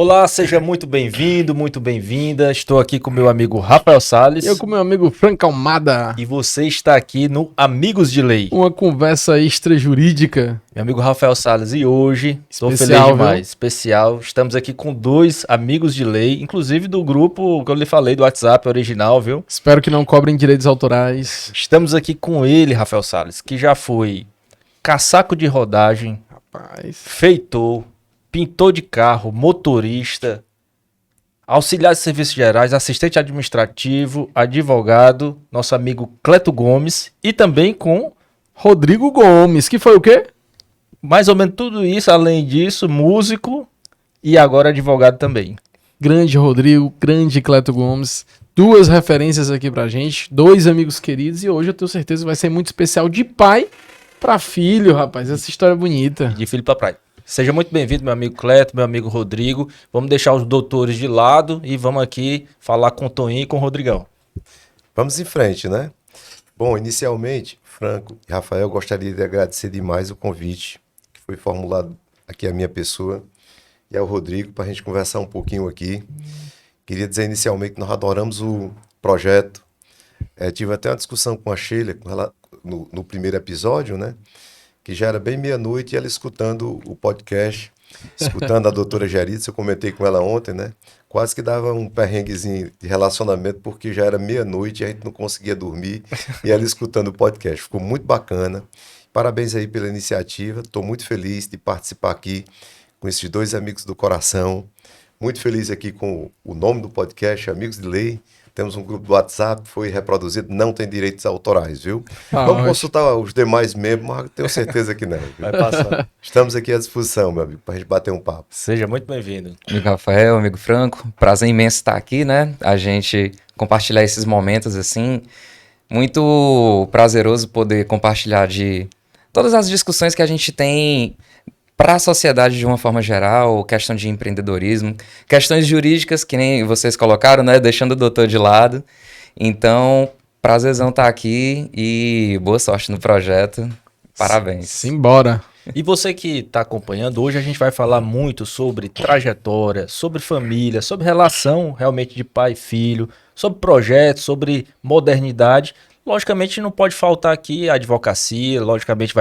Olá, seja muito bem-vindo, muito bem-vinda. Estou aqui com meu amigo Rafael Salles. Eu com meu amigo Franco Almada. E você está aqui no Amigos de Lei. Uma conversa extrajurídica. Meu amigo Rafael Salles, e hoje estou feliz demais. Viu? Especial. Estamos aqui com dois amigos de lei, inclusive do grupo que eu lhe falei, do WhatsApp original, viu? Espero que não cobrem direitos autorais. Estamos aqui com ele, Rafael Salles, que já foi caçaco de rodagem, feitor, pintor de carro, motorista, auxiliar de serviços gerais, assistente administrativo, advogado, nosso amigo Cleto Gomes e também com Rodrigo Gomes, que foi o quê? Mais ou menos tudo isso, além disso, músico e agora advogado também. Grande Rodrigo, grande Cleto Gomes, duas referências aqui pra gente, dois amigos queridos e hoje eu tenho certeza que vai ser muito especial de pai pra filho, rapaz, essa história é bonita. De filho pra praia. Seja muito bem-vindo, meu amigo Cleto, meu amigo Rodrigo. Vamos deixar os doutores de lado e vamos aqui falar com o Toninho e com o Rodrigão. Vamos em frente, né? Bom, inicialmente, Franco e Rafael, gostaria de agradecer demais o convite que foi formulado aqui à minha pessoa e ao Rodrigo para a gente conversar um pouquinho aqui. Queria dizer inicialmente que nós adoramos o projeto. Tive até uma discussão com a Sheila no primeiro episódio, né? Que já era bem meia-noite, e ela escutando o podcast, escutando a doutora Geritza, eu comentei com ela ontem, né? Quase que dava um perrenguezinho de relacionamento, porque já era meia-noite e a gente não conseguia dormir, e ela escutando o podcast. Ficou muito bacana. Parabéns aí pela iniciativa, estou muito feliz de participar aqui com esses dois amigos do coração. Muito feliz aqui com o nome do podcast, Amigos de Lei. Temos um grupo do WhatsApp, foi reproduzido, não tem direitos autorais, viu? Vamos consultar os demais membros, mas tenho certeza que não. Viu? Vai passar. Estamos aqui à disposição, meu amigo, para a gente bater um papo. Seja muito bem-vindo. Amigo Rafael, amigo Franco, prazer imenso estar aqui, né? A gente compartilhar esses momentos assim, muito prazeroso poder compartilhar de todas as discussões que a gente tem para a sociedade de uma forma geral, questão de empreendedorismo, questões jurídicas que nem vocês colocaram, né? Deixando o doutor de lado. Então, prazerzão estar aqui e boa sorte no projeto. Parabéns. Simbora. E você que está acompanhando, hoje a gente vai falar muito sobre trajetória, sobre família, sobre relação realmente de pai e filho, sobre projetos, sobre modernidade. Logicamente não pode faltar aqui a advocacia, logicamente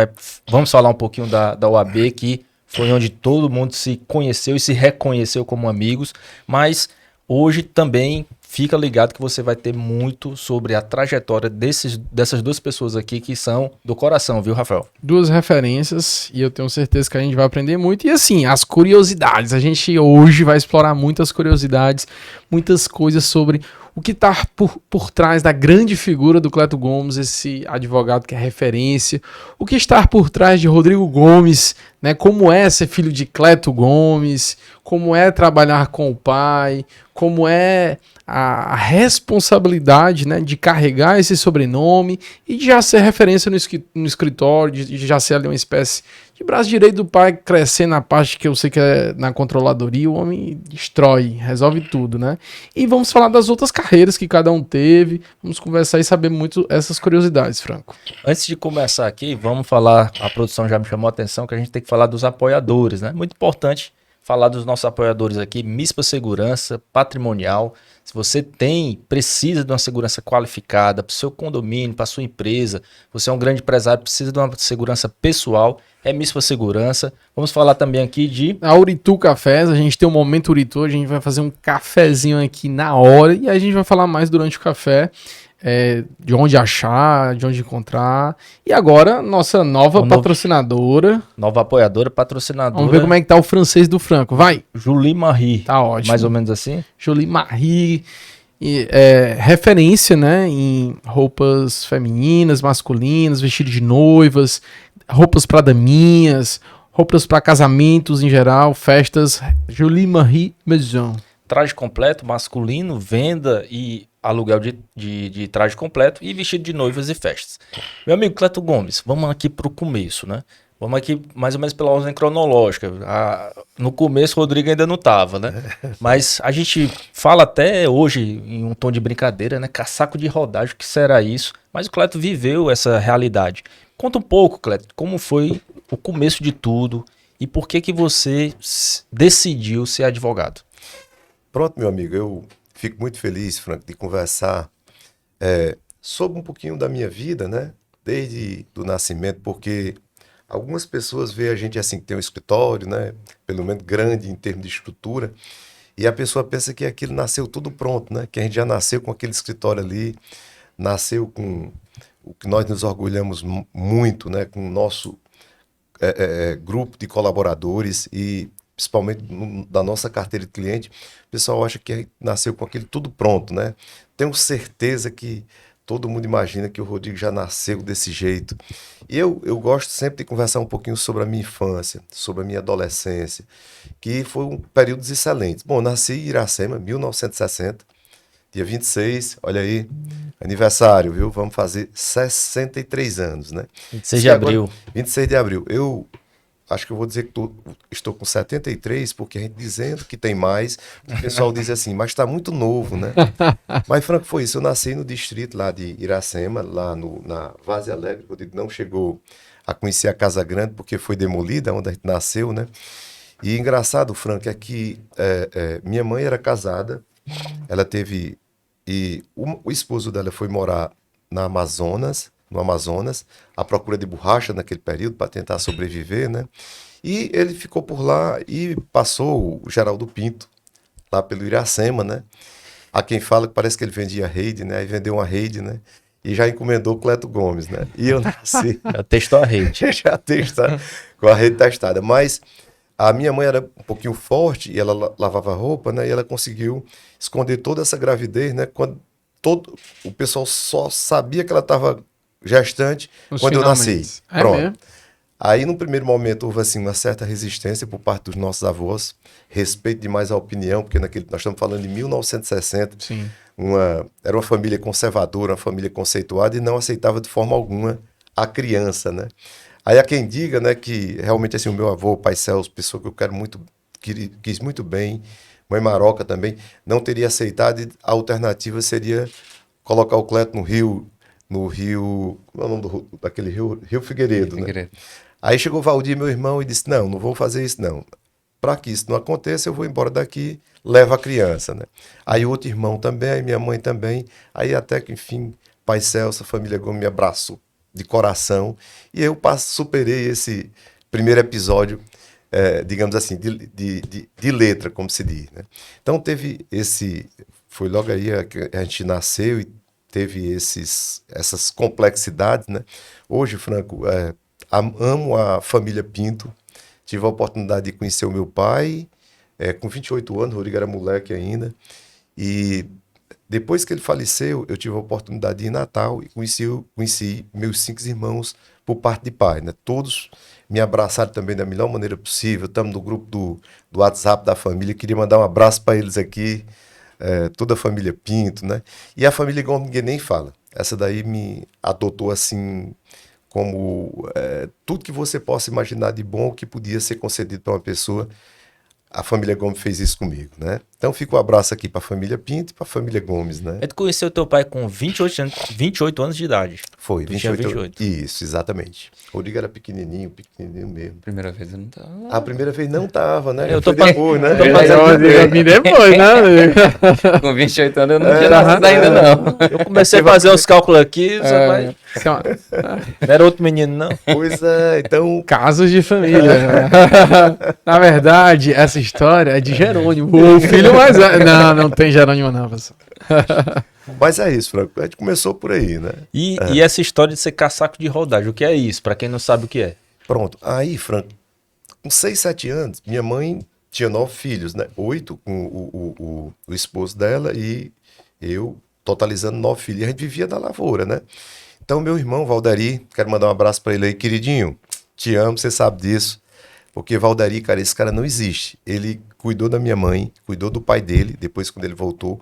vamos falar um pouquinho da OAB, que foi onde todo mundo se conheceu e se reconheceu como amigos, mas hoje também fica ligado que você vai ter muito sobre a trajetória dessas duas pessoas aqui que são do coração, viu, Rafael? Duas referências e eu tenho certeza que a gente vai aprender muito. E assim, as curiosidades, a gente hoje vai explorar muitas curiosidades, muitas coisas sobre o que está por trás da grande figura do Cleto Gomes, esse advogado que é referência, o que está por trás de Rodrigo Gomes, né? Como é ser filho de Cleto Gomes, como é trabalhar com o pai, como é a responsabilidade, né, de carregar esse sobrenome e de já ser referência no escritório, de já ser ali uma espécie de braço direito do pai, crescer na parte que eu sei que é na controladoria, o homem destrói, resolve tudo, né? E vamos falar das outras carreiras que cada um teve, vamos conversar e saber muito essas curiosidades, Franco. Antes de começar aqui, vamos falar, a produção já me chamou a atenção, que a gente tem que falar dos apoiadores, né? Muito importante falar dos nossos apoiadores aqui, MISPA Segurança Patrimonial. Se você precisa de uma segurança qualificada para o seu condomínio, para a sua empresa, você é um grande empresário, precisa de uma segurança pessoal, é MISPA Segurança. Vamos falar também aqui de a Uritu Cafés, a gente tem um momento Uritu, a gente vai fazer um cafezinho aqui na hora e a gente vai falar mais durante o café. De onde achar, de onde encontrar. E agora, nossa nova patrocinadora. Nova apoiadora, patrocinadora. Vamos ver como é que tá o francês do Franco. Vai! Julie Marie. Tá ótimo. Mais ou menos assim? Julie Marie. Referência, né, em roupas femininas, masculinas, vestido de noivas, roupas para daminhas, roupas para casamentos em geral, festas. Julie Marie Maison. Traje completo, masculino, venda e aluguel de traje completo e vestido de noivas e festas. Meu amigo Cleto Gomes, vamos aqui para o começo, né? Vamos aqui mais ou menos pela ordem cronológica. No começo o Rodrigo ainda não estava, né? Mas a gente fala até hoje em um tom de brincadeira, né? Caçaco de rodagem, o que será isso? Mas o Cleto viveu essa realidade. Conta um pouco, Cleto, como foi o começo de tudo e por que você decidiu ser advogado? Pronto, meu amigo, eu fico muito feliz, Franco, de conversar sobre um pouquinho da minha vida, né? Desde do nascimento, porque algumas pessoas veem a gente assim, que tem um escritório, né? Pelo menos grande em termos de estrutura, e a pessoa pensa que aquilo nasceu tudo pronto, né? Que a gente já nasceu com aquele escritório ali, nasceu com o que nós nos orgulhamos muito, né? Com o nosso grupo de colaboradores e principalmente da nossa carteira de cliente, o pessoal acha que nasceu com aquilo tudo pronto, né? Tenho certeza que todo mundo imagina que o Rodrigo já nasceu desse jeito. E eu gosto sempre de conversar um pouquinho sobre a minha infância, sobre a minha adolescência, que foi um período excelente. Bom, nasci em Iracema, 1960, dia 26, olha aí, aniversário, viu? Vamos fazer 63 anos, né? 26 de abril. 26 de abril. Eu acho que eu vou dizer que estou com 73, porque a gente dizendo que tem mais, o pessoal diz assim, mas está muito novo, né? Mas, Franco, foi isso. Eu nasci no distrito lá de Iracema, lá na Várzea Alegre. O Rodrigo não chegou a conhecer a Casa Grande, porque foi demolida, onde a gente nasceu, né? E engraçado, Franco, é que minha mãe era casada, ela teve... E o esposo dela foi morar no Amazonas, à procura de borracha naquele período, para tentar sobreviver, né? E ele ficou por lá e passou o Geraldo Pinto, lá pelo Iracema, né? Há quem fala que parece que ele vendia rede, né? Aí vendeu uma rede, né? E já encomendou o Cleto Gomes, né? E eu nasci... Já testou a rede. já testa, com a rede testada. Mas a minha mãe era um pouquinho forte e ela lavava roupa, né? E ela conseguiu esconder toda essa gravidez, né? Quando o pessoal só sabia que ela estava gestante quando eu nasci. Pronto. Mesmo? Aí, no primeiro momento, houve assim, uma certa resistência por parte dos nossos avós, respeito demais a opinião, porque nós estamos falando de 1960, Sim. era uma família conservadora, uma família conceituada, e não aceitava de forma alguma a criança, né? Aí há quem diga, né, que realmente assim, o meu avô, o pai Celso, pessoa que eu quero muito, quis muito bem, mãe Maroca também, não teria aceitado, e a alternativa seria colocar o Cleto no rio, como é o nome daquele rio? Rio Figueiredo, né? Aí chegou o Valdir, meu irmão, e disse, não vou fazer isso não. Para que isso não aconteça, eu vou embora daqui, levo a criança, né? Aí outro irmão também, aí minha mãe também, aí até que, enfim, pai Celso, a família Gomes me abraçou de coração, e eu superei esse primeiro episódio, digamos assim, de letra, como se diz, né? Então foi logo aí que a gente nasceu e teve essas complexidades, né? Hoje, Franco, amo a família Pinto, tive a oportunidade de conhecer o meu pai, com 28 anos, o Rodrigo era moleque ainda, e depois que ele faleceu, eu tive a oportunidade de ir em Natal e conheci meus 5 irmãos por parte de pai, né? Todos me abraçaram também da melhor maneira possível, estamos no grupo do WhatsApp da família, queria mandar um abraço para eles aqui, toda a família Pinto, né? E a família igual ninguém nem fala. Essa daí me adotou assim, como tudo que você possa imaginar de bom que podia ser concedido para uma pessoa. A família Gomes fez isso comigo, né? Então fica um abraço aqui para a família Pinto e para a família Gomes, né? Tu conheceu teu pai com 28 anos de idade. Foi, Tu tinha 28. Isso, exatamente. O Rodrigo era pequenininho mesmo. Primeira vez eu não tava. A primeira vez não tava, né? Eu tô Foi depois, né? Eu vim depois, né? Com 28 anos eu não tinha nascido ainda, não. Eu comecei a fazer os cálculos aqui, você vai... Então, Não era outro menino, não. Pois é, então... casos de família. Na verdade, essa história é de Jerônimo, o filho mais velho. Não tem Jerônimo não, pessoal. Mas é isso, Franco. A gente começou por aí, né? E essa história de ser caçaco de rodagem, o que é isso? Pra quem não sabe o que é. Pronto. Aí, Franco, com 6, 7 anos, minha mãe tinha 9 filhos, né? 8 com o esposo dela e eu totalizando 9 filhos. E a gente vivia da lavoura, né? Então, meu irmão, Valdari, quero mandar um abraço para ele aí. Queridinho, te amo, você sabe disso. Porque Valdari, cara, esse cara não existe. Ele cuidou da minha mãe, cuidou do pai dele, depois quando ele voltou.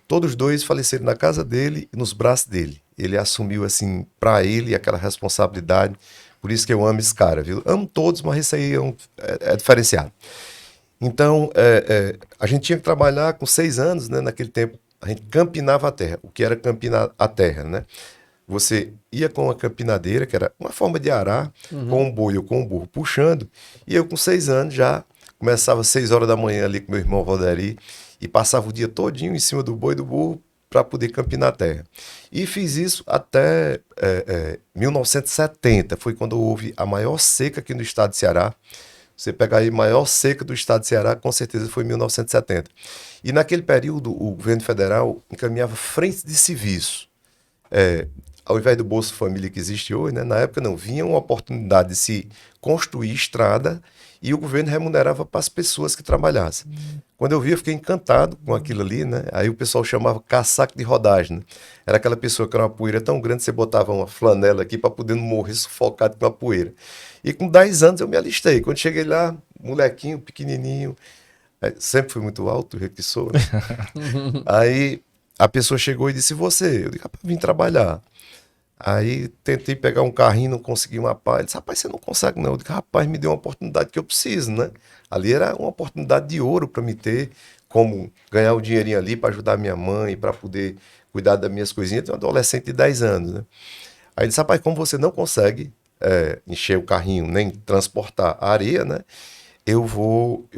Todos os dois faleceram na casa dele e nos braços dele. Ele assumiu, assim, para ele aquela responsabilidade. Por isso que eu amo esse cara, viu? Amo todos, mas esse aí é diferenciado. Então, a gente tinha que trabalhar com 6 anos, né? Naquele tempo, a gente campinava a terra. O que era campinar a terra, né? Você ia com uma campinadeira, que era uma forma de arar, com um boi ou com um burro puxando, e eu com 6 anos já começava às 6 horas da manhã ali com meu irmão Valderi e passava o dia todinho em cima do boi e do burro para poder campinar a terra. E fiz isso até 1970, foi quando houve a maior seca aqui no estado de Ceará. Você pegar aí a maior seca do estado de Ceará, com certeza foi em 1970. E naquele período o governo federal encaminhava frentes de serviço. Ao invés do Bolsa Família que existe hoje, né, na época não, vinha uma oportunidade de se construir estrada e o governo remunerava para as pessoas que trabalhassem. Quando eu vi, eu fiquei encantado com aquilo ali, né? Aí o pessoal chamava casaco de rodagem, né? Era aquela pessoa que era uma poeira tão grande, você botava uma flanela aqui para poder não morrer sufocado com a poeira. E com 10 anos eu me alistei. Quando cheguei lá, molequinho, pequenininho, sempre fui muito alto, eu que sou, né? Aí a pessoa chegou e disse, você? Eu disse, rapaz, vim trabalhar. Aí tentei pegar um carrinho, não consegui uma pá. Ele disse, rapaz, você não consegue não. Eu disse, rapaz, me deu uma oportunidade que eu preciso, né? Ali era uma oportunidade de ouro para me ter, como ganhar o dinheirinho ali para ajudar minha mãe, para poder cuidar das minhas coisinhas. Eu tenho um adolescente de 10 anos, né? Aí ele disse, rapaz, como você não consegue encher o carrinho, nem transportar a areia, né? Eu vou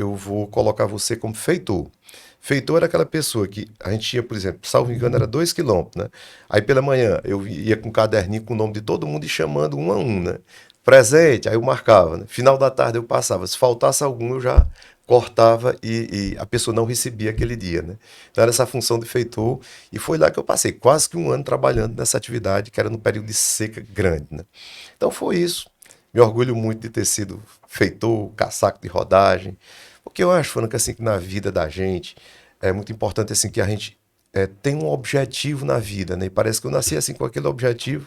colocar você como feitor. Feitor era aquela pessoa que a gente tinha, por exemplo, salvo engano, era 2 quilômetros, né? Aí pela manhã eu ia com um caderninho com o nome de todo mundo e chamando um a um, né? Presente, aí eu marcava, né? Final da tarde eu passava. Se faltasse algum, eu já cortava e a pessoa não recebia aquele dia, né? Então era essa função de feitor e foi lá que eu passei quase que um ano trabalhando nessa atividade, que era no período de seca grande, né? Então foi isso. Me orgulho muito de ter sido feitor, casaco de rodagem, porque eu acho, Franca, assim, que na vida da gente é muito importante assim, que a gente tem um objetivo na vida, né? E parece que eu nasci assim com aquele objetivo,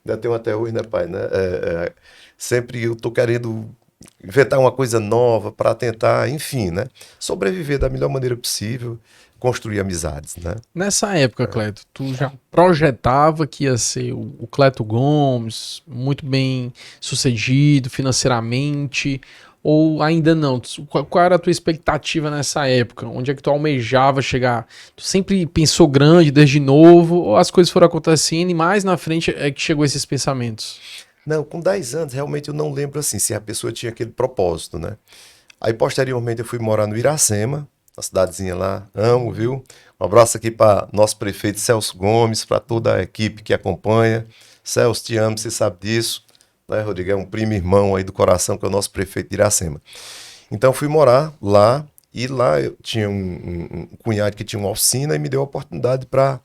ainda tenho até hoje, né, pai? Né? Sempre eu estou querendo inventar uma coisa nova para tentar, enfim, né? Sobreviver da melhor maneira possível, construir amizades, né? Nessa época, Cleto, tu já projetava que ia ser o Cleto Gomes, muito bem sucedido financeiramente, ou ainda não? Qual era a tua expectativa nessa época? Onde é que tu almejava chegar? Tu sempre pensou grande desde novo, ou as coisas foram acontecendo e mais na frente é que chegou esses pensamentos? Não, com 10 anos realmente eu não lembro assim, se a pessoa tinha aquele propósito, né? Aí posteriormente eu fui morar no Iracema, uma cidadezinha lá, amo, viu? Um abraço aqui para nosso prefeito Celso Gomes, para toda a equipe que acompanha. Celso, te amo, você sabe disso, né, Rodrigo? É um primo irmão aí do coração, que é o nosso prefeito de Iracema. Então fui morar lá, e lá eu tinha um cunhado que tinha uma oficina e me deu a oportunidade para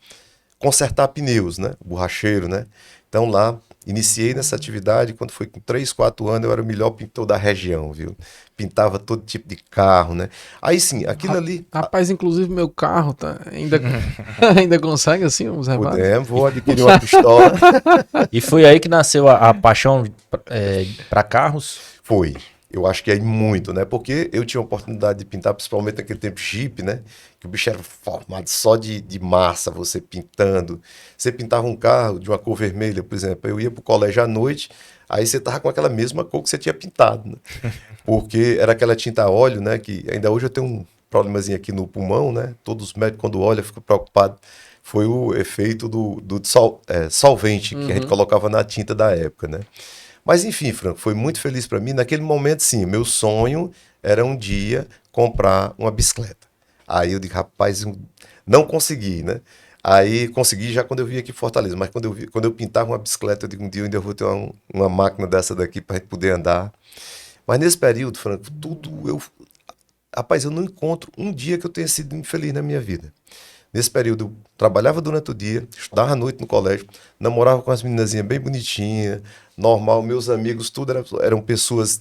consertar pneus, né? Borracheiro, né? Então lá iniciei nessa atividade, quando foi com 3, 4 anos eu era o melhor pintor da região, viu? Pintava todo tipo de carro, né? Aí sim, aquilo ali... Rapaz, inclusive meu carro, tá? Ainda consegue assim, uns rebates? Podemos, vou adquirir uma pistola. E foi aí que nasceu a paixão para carros? Foi. Eu acho que é muito, né? Porque eu tinha a oportunidade de pintar, principalmente naquele tempo Jeep, né? Que o bicho era formado só de massa, você pintando. Você pintava um carro de uma cor vermelha, por exemplo. Eu ia pro colégio à noite, aí você tava com aquela mesma cor que você tinha pintado, né? Porque era aquela tinta a óleo, né? Que ainda hoje eu tenho um problemazinho aqui no pulmão, né? Todos os médicos, quando olham, ficam preocupados. Foi o efeito do solvente que a gente colocava na tinta da época, né? Mas enfim, Franco, foi muito feliz para mim. Naquele momento, sim, meu sonho era um dia comprar uma bicicleta. Aí eu digo, rapaz, não consegui, né? Aí consegui já quando eu vim aqui em Fortaleza, mas quando eu pintava uma bicicleta, eu digo, um dia eu ainda vou ter uma máquina dessa daqui para gente poder andar. Mas nesse período, Franco, rapaz, eu não encontro um dia que eu tenha sido infeliz na minha vida. Nesse período eu trabalhava durante o dia, estudava à noite no colégio, namorava com as meninazinhas bem bonitinhas, normal, meus amigos, tudo eram pessoas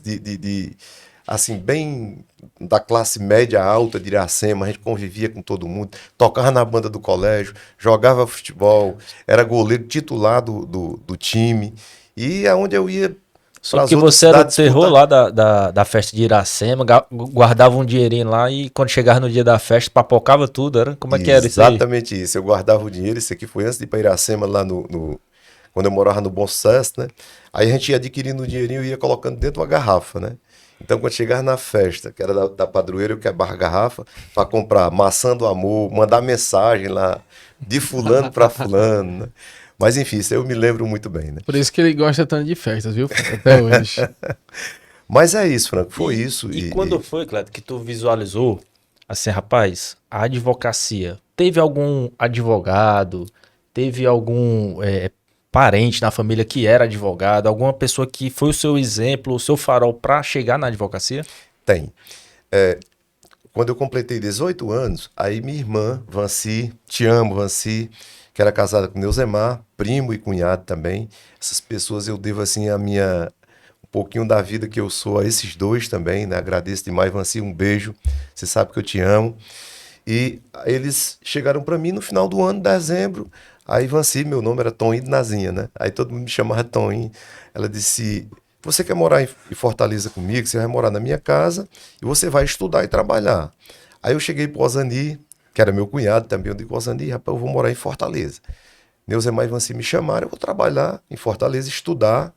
assim, bem da classe média alta de Iracema, a gente convivia com todo mundo, tocava na banda do colégio, jogava futebol, era goleiro titular do time, e aonde eu ia... Só que você era o terror lá da festa de Iracema, guardava um dinheirinho lá e quando chegava no dia da festa, papocava tudo, era? Como é que era isso aí? Exatamente isso, eu guardava o dinheiro, isso aqui foi antes de ir para Iracema, lá quando eu morava no Bom Sucesso, né? Aí a gente ia adquirindo o dinheirinho e ia colocando dentro de uma garrafa, né? Então quando chegava na festa, que era da padroeira, eu quebrava a garrafa para comprar maçã do amor, mandar mensagem lá, de fulano para fulano, né? Mas enfim, isso eu me lembro muito bem, né? Por isso que ele gosta tanto de festas, viu? Até hoje. Mas é isso, Franco, foi isso. E quando foi, Cleto, que tu visualizou, assim, rapaz, a advocacia, teve algum advogado, teve algum parente na família que era advogado, alguma pessoa que foi o seu exemplo, o seu farol para chegar na advocacia? Tem. Quando eu completei 18 anos, aí minha irmã, Vanci, te amo, Vanci, que era casada com Neuzemar, primo e cunhado também. Essas pessoas eu devo, assim, um pouquinho da vida que eu sou a esses dois também, né? Agradeço demais, Vanci, um beijo. Você sabe que eu te amo. E eles chegaram para mim no final do ano, dezembro. Aí, Vanci, meu nome era Toninho de Nazinha, né? Aí todo mundo me chamava Toninho. Ela disse: você quer morar em Fortaleza comigo? Você vai morar na minha casa e você vai estudar e trabalhar. Aí eu cheguei para o Osani, que era meu cunhado também. Eu digo: Osani, rapaz, eu vou morar em Fortaleza. Neuzemar e Vanci me chamaram, eu vou trabalhar em Fortaleza, estudar.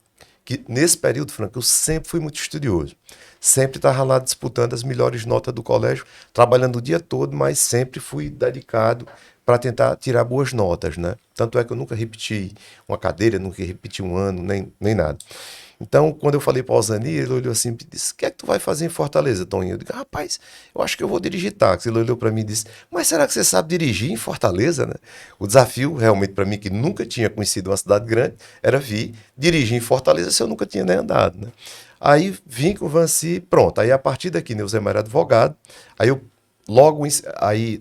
Que nesse período, Franco, eu sempre fui muito estudioso. Sempre estava lá disputando as melhores notas do colégio, trabalhando o dia todo, mas sempre fui dedicado para tentar tirar boas notas, né? Tanto é que eu nunca repeti uma cadeira, nunca repeti um ano, nem nada. Então, quando eu falei para o Osani, ele olhou assim e disse: o que é que tu vai fazer em Fortaleza, Toninho? Eu digo: rapaz, eu acho que eu vou dirigir táxi. Ele olhou para mim e disse: mas será que você sabe dirigir em Fortaleza, né? O desafio, realmente, para mim, que nunca tinha conhecido uma cidade grande, era vir dirigir em Fortaleza se eu nunca tinha nem andado, né? Aí vim com o Vanci, pronto. Aí a partir daqui, Neuzemar era advogado. Aí eu logo, aí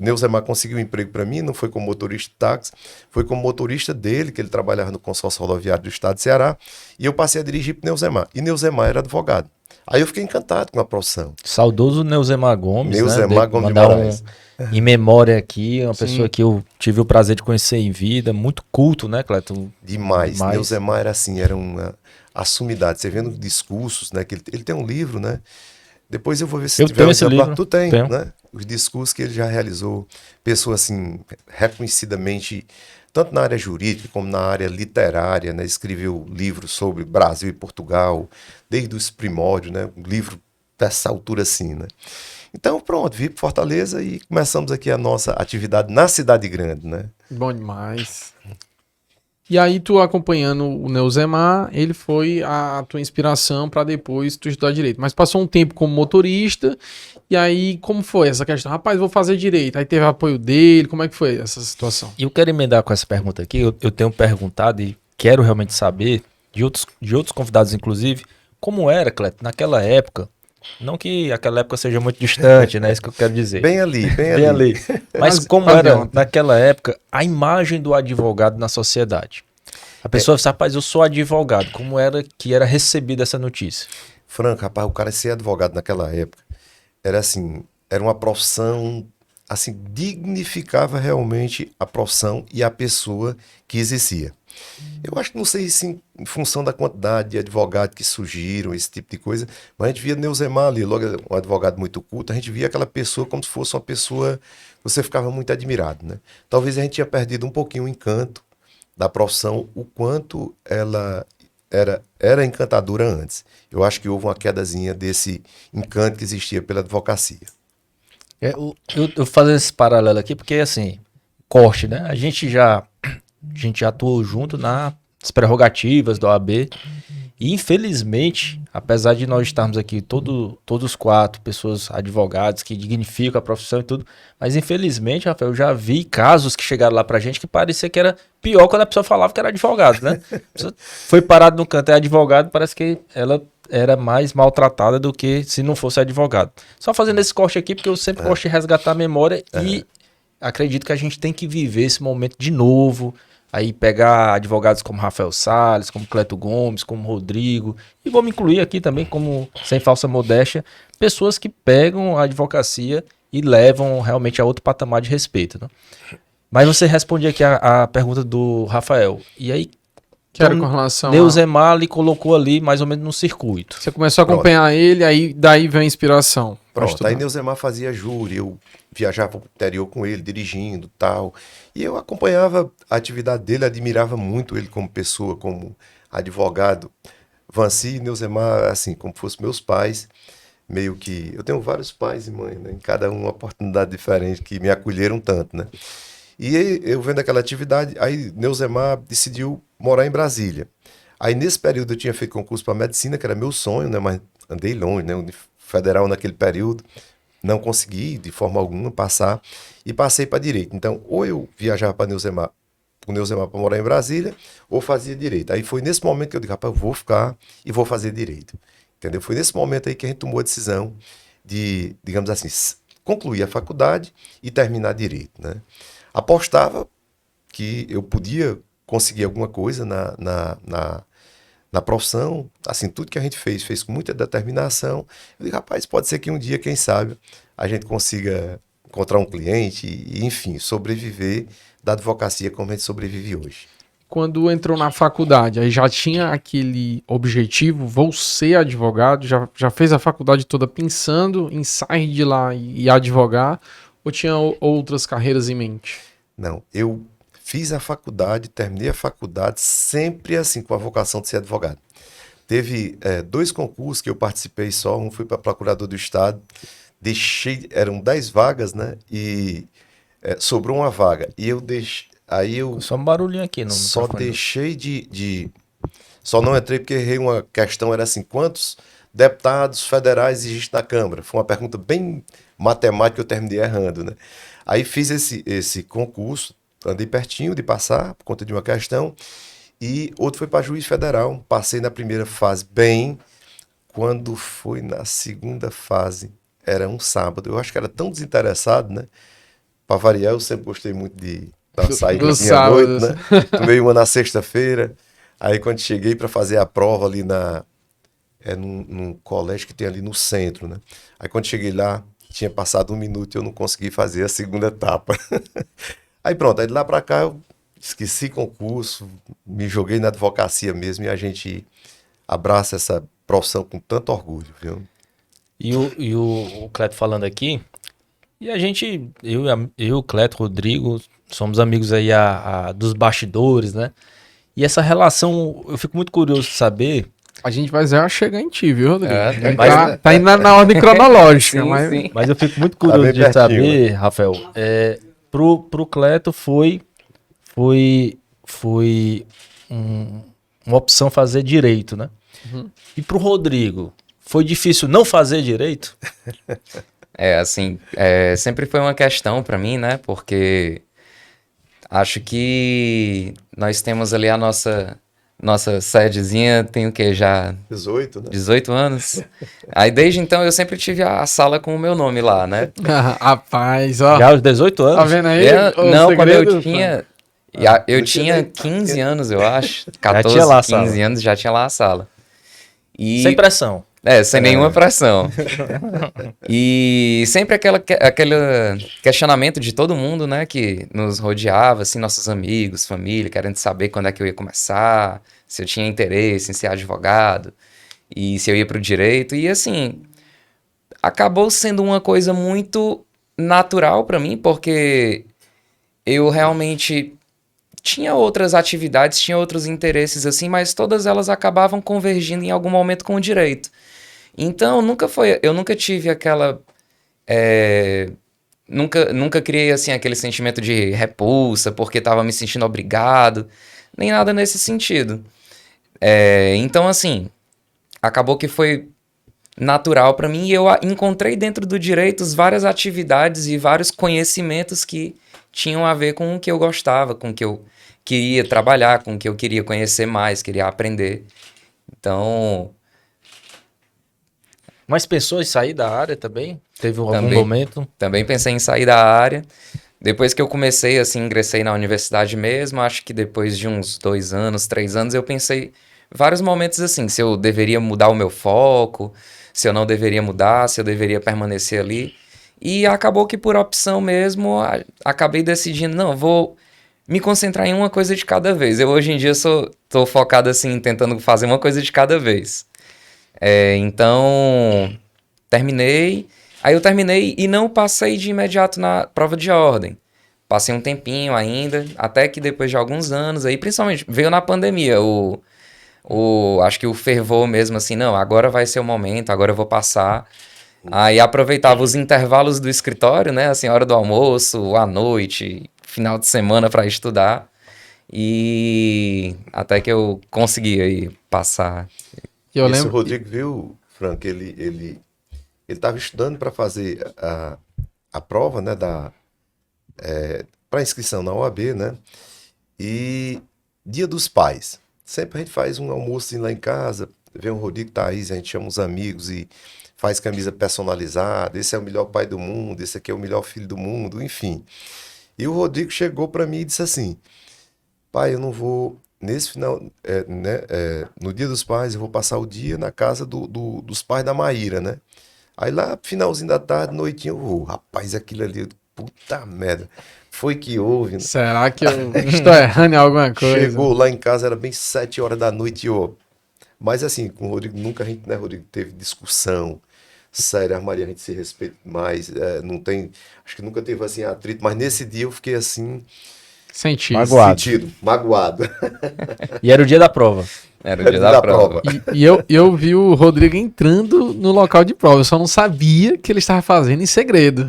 Neuzemar conseguiu um emprego para mim, não foi como motorista de táxi, foi como motorista dele, que ele trabalhava no consórcio rodoviário do estado de Ceará, e eu passei a dirigir para Neuzemar. E Neuzemar era advogado. Aí eu fiquei encantado com a profissão. Saudoso Neuzemar Gomes, Neuzemar né? Gomes de Mandar Moraes. em memória aqui, uma Sim. pessoa que eu tive o prazer de conhecer em vida, muito culto, né, Cleto? Demais. Neuzemar era assim, era uma assumidade. Você vendo discursos, né? Que ele tem um livro, né? Depois eu vou ver se Eu tiver tenho um esse exemplar. livro. Tu tem, Tenho. né? Os discursos que ele já realizou, pessoa assim, reconhecidamente, tanto na área jurídica como na área literária, né? Escreveu livros sobre Brasil e Portugal, desde os primórdios, né? Um livro dessa altura assim, né? Então, pronto, vim para Fortaleza e começamos aqui a nossa atividade na cidade grande, né? Bom demais. E aí, tu acompanhando o Neuzemar, ele foi a tua inspiração para depois tu estudar direito. Mas passou um tempo como motorista, e aí, como foi essa questão? Rapaz, vou fazer direito. Aí teve apoio dele, como é que foi essa situação? E eu quero emendar com essa pergunta aqui, eu tenho perguntado e quero realmente saber, de outros convidados inclusive, como era, Cleto, naquela época, não que aquela época seja muito distante, né, isso que eu quero dizer. Bem ali, bem Bem ali. ali. Mas Quase- como quase era ontem. naquela época a imagem do advogado na sociedade? A pessoa disse: rapaz, eu sou advogado. Como era que era recebida essa notícia? Franco, rapaz, o cara ser advogado naquela época era assim, era uma profissão, assim, dignificava realmente a profissão e a pessoa que exercia. Eu acho que não sei se em função da quantidade de advogados que surgiram, esse tipo de coisa, mas a gente via Neuzemar ali, logo um advogado muito culto, a gente via aquela pessoa como se fosse uma pessoa, você ficava muito admirado, né? Talvez a gente tinha perdido um pouquinho o encanto da profissão, o quanto ela era encantadora antes. Eu acho que houve uma quedazinha desse encanto que existia pela advocacia. Eu fazer esse paralelo aqui porque, assim, corte, né? A gente já atuou junto nas prerrogativas da OAB e, infelizmente, apesar de nós estarmos aqui todos quatro, pessoas advogados que dignificam a profissão e tudo, mas, infelizmente, Rafael, eu já vi casos que chegaram lá pra gente que parecia que era pior quando a pessoa falava que era advogado, né? A pessoa foi parado no canto, é advogado, parece que ela era mais maltratada do que se não fosse advogado. Só fazendo esse corte aqui, porque eu sempre gosto de resgatar a memória e acredito que a gente tem que viver esse momento de novo, aí pegar advogados como Rafael Salles, como Cleto Gomes, como Rodrigo, e vou me incluir aqui também como, sem falsa modéstia, pessoas que pegam a advocacia e levam realmente a outro patamar de respeito, né? Mas você responde aqui a pergunta do Rafael, e aí Que era então, com relação a... Neuzemar lhe colocou ali mais ou menos no circuito. Você começou a acompanhar ele, aí daí vem a inspiração. pra Pronto, estudar. aí Neuzemar fazia júri, eu viajava para o interior com ele, dirigindo tal. E eu acompanhava a atividade dele, admirava muito ele como pessoa, como advogado. Vanci e Neuzemar, assim, como fossem meus pais, meio que... Eu tenho vários pais e mães, né? Em cada uma oportunidade diferente, que me acolheram tanto, né? E aí, eu vendo aquela atividade, aí Neuzemar decidiu morar em Brasília. Aí, nesse período, eu tinha feito concurso para medicina, que era meu sonho, né? Mas andei longe, né? Federal naquele período. Não consegui, de forma alguma, passar. E passei para direito. Então, ou eu viajava para Neuzemar para morar em Brasília, ou fazia direito. Aí foi nesse momento que eu disse, rapaz, eu vou ficar e vou fazer direito. Entendeu? Foi nesse momento aí que a gente tomou a decisão de, digamos assim, concluir a faculdade e terminar direito, né? Apostava que eu podia conseguir alguma coisa na profissão, assim, tudo que a gente fez com muita determinação. Eu digo, rapaz, pode ser que um dia, quem sabe, a gente consiga encontrar um cliente e, enfim, sobreviver da advocacia como a gente sobrevive hoje. Quando entrou na faculdade, aí já tinha aquele objetivo, vou ser advogado, já fez a faculdade toda pensando em sair de lá e advogar, ou tinha outras carreiras em mente? Não, eu fiz a faculdade, terminei a faculdade sempre assim, com a vocação de ser advogado. Teve 2 concursos que eu participei só, um foi para procurador do Estado, eram 10 vagas, né? E sobrou uma vaga. E eu deixei. Aí eu Só um barulhinho aqui no só microfone. deixei. Só não entrei porque errei uma questão, era assim, quantos deputados federais existem na Câmara? Foi uma pergunta bem matemática que eu terminei errando, né? Aí fiz esse concurso, andei pertinho de passar, por conta de uma questão, e outro foi para juiz federal. Passei na primeira fase bem, quando foi na segunda fase, era um sábado. Eu acho que era tão desinteressado, né? Para variar, eu sempre gostei muito de dar saída à sábado, noite, né? Tomei uma na sexta-feira. Aí quando cheguei para fazer a prova ali num colégio que tem ali no centro, né? Aí quando cheguei lá, tinha passado 1 minuto e eu não consegui fazer a segunda etapa. Aí pronto, aí de lá para cá eu esqueci concurso, me joguei na advocacia mesmo e a gente abraça essa profissão com tanto orgulho, viu? O Cleto falando aqui, e a gente, eu, Cleto, Rodrigo, somos amigos aí dos bastidores, né? E essa relação, eu fico muito curioso de saber. A gente vai já chegar em ti, viu, Rodrigo? mas- Tá indo na ordem cronológica, Sim, mas... sim. Mas eu fico muito Tá curioso bem de pertinho, saber, Rafael, pro Cleto foi uma opção fazer direito, né? E pro Rodrigo, foi difícil não fazer direito? Assim, sempre foi uma questão pra mim, né? Porque acho que nós temos ali a nossa sedezinha, tem o quê? Já 18, né? 18 anos. Aí desde então eu sempre tive a sala com o meu nome lá, né? Rapaz, ó. Já aos 18 Tá anos? vendo aí? Não, quando eu segredo, tinha. Eu não tinha tinha nem- 15 anos, eu acho. tinha 14, lá a 15 sala. anos, já tinha lá a sala. E, Sem pressão. sem nenhuma pressão. E sempre aquele questionamento de todo mundo, né, que nos rodeava, assim, nossos amigos, família, querendo saber quando é que eu ia começar, se eu tinha interesse em ser advogado, e se eu ia pro direito. E, assim, acabou sendo uma coisa muito natural pra mim, porque eu realmente tinha outras atividades, tinha outros interesses, assim, mas todas elas acabavam convergindo em algum momento com o direito. Então, eu nunca tive aquela, nunca criei, assim, aquele sentimento de repulsa, porque estava me sentindo obrigado, nem nada nesse sentido. Então, assim, acabou que foi natural para mim e eu encontrei dentro do direito várias atividades e vários conhecimentos que tinham a ver com o que eu gostava, com o que eu queria trabalhar, com o que eu queria conhecer mais, queria aprender. Então, Mas pensou em sair da área também? Teve algum Também. momento? também pensei em sair da área. Depois que eu comecei, assim, ingressei na universidade mesmo, acho que depois de uns 2 anos, 3 anos, eu pensei vários momentos assim, se eu deveria mudar o meu foco, se eu não deveria mudar, se eu deveria permanecer ali. E acabou que por opção mesmo, acabei decidindo, não, vou me concentrar em uma coisa de cada vez. Eu hoje em dia tô focado assim, tentando fazer uma coisa de cada vez. Então, terminei. Aí eu terminei e não passei de imediato na prova de ordem. Passei um tempinho ainda, até que depois de alguns anos, aí principalmente veio na pandemia, acho que o fervor mesmo assim, não, agora vai ser o momento, agora eu vou passar. Aí aproveitava os intervalos do escritório, né, assim, a hora do almoço, à noite, final de semana para estudar. E até que eu consegui aí passar. E eu Esse lembro. Rodrigo viu, Frank, ele estava estudando para fazer a prova, né, para inscrição na OAB, né? E Dia dos Pais. Sempre a gente faz um almoço lá em casa, vê o Rodrigo, Thaís, a gente chama os amigos e faz camisa personalizada. Esse é o melhor pai do mundo, esse aqui é o melhor filho do mundo, enfim. E o Rodrigo chegou para mim e disse assim: pai, eu não vou. Nesse final, no Dia dos Pais, eu vou passar o dia na casa dos pais da Maíra, né? Aí lá, finalzinho da tarde, noitinho, eu vou. Rapaz, aquilo ali, puta merda. Foi que houve, né? Será que eu estou errando em alguma coisa? Chegou lá em casa, era bem 7 horas da noite, e eu. Mas assim, com o Rodrigo, nunca a gente, né, Rodrigo, teve discussão. Sério, a Maria, a gente se respeita mais. Não tem. Acho que nunca teve assim atrito, mas nesse dia eu fiquei assim. Senti. Magoado. Sentido, magoado. E era o dia da prova. Era o dia da prova. E eu vi o Rodrigo entrando no local de prova. Eu só não sabia que ele estava fazendo em segredo.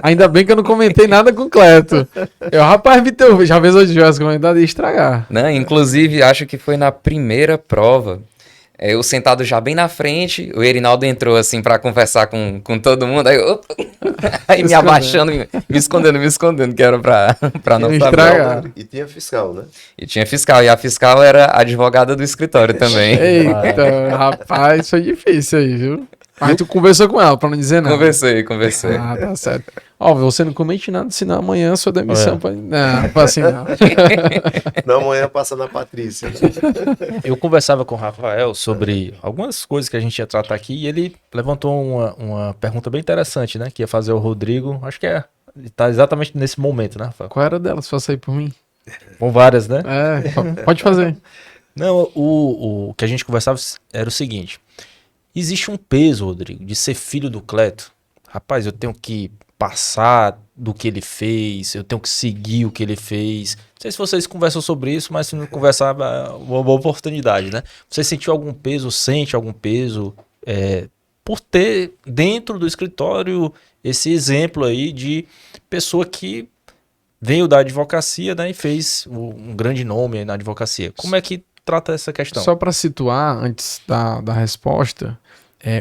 Ainda bem que eu não comentei nada com o Cleto. Rapaz, Vitor, já fez hoje tivesse comentado ia estragar. Né? Inclusive, acho que foi na primeira prova. Eu sentado já bem na frente, o Erinaldo entrou assim pra conversar com todo mundo, aí, opa, aí me abaixando, me escondendo, que era pra não Ia saber. estragar. E tinha fiscal, né? E tinha fiscal, e a fiscal era a advogada do escritório também. Eita, rapaz, foi difícil aí, viu? Mas tu conversou com ela, pra não dizer nada. Conversei. Ah, tá certo. Ó, você não comente nada, senão amanhã sua demissão pode... Não, assim não. Não, amanhã passa na Patrícia. Né? Eu conversava com o Rafael sobre algumas coisas que a gente ia tratar aqui e ele levantou uma pergunta bem interessante, né? Que ia fazer o Rodrigo. Acho que tá exatamente nesse momento, né, Rafael? Qual era delas? Faça aí por mim. Com várias, né? Pode fazer. Não, o que a gente conversava era o seguinte. Existe um peso, Rodrigo, de ser filho do Cleto. Rapaz, eu tenho que passar do que ele fez, eu tenho que seguir o que ele fez. Não sei se vocês conversam sobre isso, mas se não conversar, é uma boa oportunidade, né? Você sentiu algum peso, sente algum peso por ter dentro do escritório esse exemplo aí de pessoa que veio da advocacia, né, e fez um grande nome na advocacia. Como é que trata essa questão? Só para situar, antes da resposta,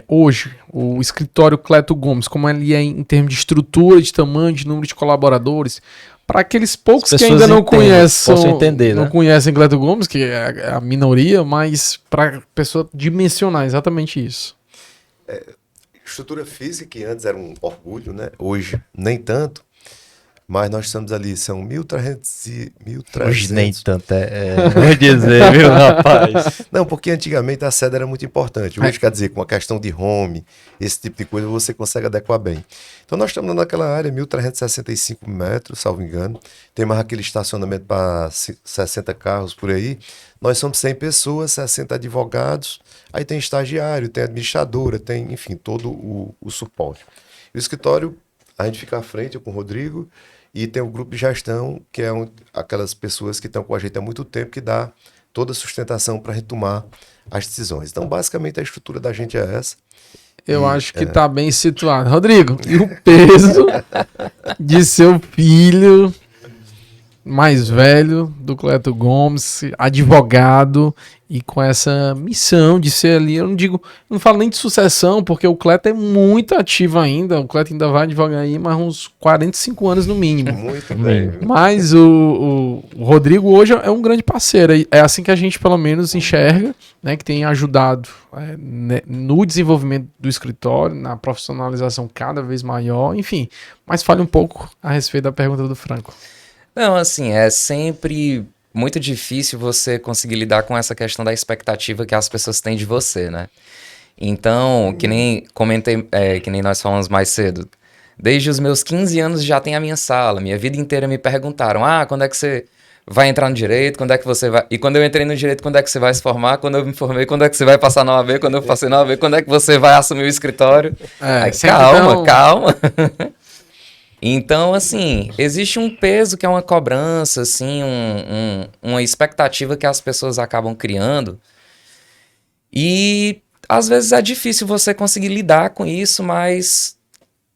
hoje, o escritório Cleto Gomes, como ele é em termos de estrutura, de tamanho, de número de colaboradores, para aqueles poucos que ainda não conhecem Cleto Gomes, que é a minoria, mas para a pessoa dimensionar exatamente isso. Estrutura física, que antes era um orgulho, né? Hoje nem tanto. Mas nós estamos ali, são 1.300 e 1.300. Hoje nem tanto, vou dizer, viu, rapaz? Não, porque antigamente a sede era muito importante. Hoje, quer dizer, com a questão de home, esse tipo de coisa, você consegue adequar bem. Então, nós estamos naquela área, 1.365 metros, salvo engano. Tem mais aquele estacionamento para 60 carros por aí. Nós somos 100 pessoas, 60 advogados. Aí tem estagiário, tem administradora, tem, enfim, todo o suporte. E o escritório, a gente fica à frente com o Rodrigo. E tem o grupo de gestão, que é aquelas pessoas que estão com a gente há muito tempo, que dá toda a sustentação para a gente tomar as decisões. Então, basicamente, a estrutura da gente é essa. Eu acho que está bem situado. Rodrigo, e o peso de seu filho mais velho, do Cleto Gomes, advogado, e com essa missão de ser ali, eu não falo nem de sucessão, porque o Cleto é muito ativo ainda, o Cleto ainda vai advogar aí mais uns 45 anos no mínimo. Muito bem. Mas o Rodrigo hoje é um grande parceiro, é assim que a gente pelo menos enxerga, né, que tem ajudado no desenvolvimento do escritório, na profissionalização cada vez maior, enfim. Mas fale um pouco a respeito da pergunta do Franco. Não, assim, é sempre muito difícil você conseguir lidar com essa questão da expectativa que as pessoas têm de você, né? Então, que nem comentei, que nem nós falamos mais cedo, desde os meus 15 anos já tem a minha sala, minha vida inteira me perguntaram, quando é que você vai entrar no direito, quando é que você vai... E quando eu entrei no direito, quando é que você vai se formar? Quando eu me formei, quando é que você vai passar na OAB? Quando eu passei na OAB, quando é que você vai assumir o escritório? Aí, calma. Então, assim, existe um peso que é uma cobrança, assim, uma expectativa que as pessoas acabam criando. E, às vezes, é difícil você conseguir lidar com isso, mas,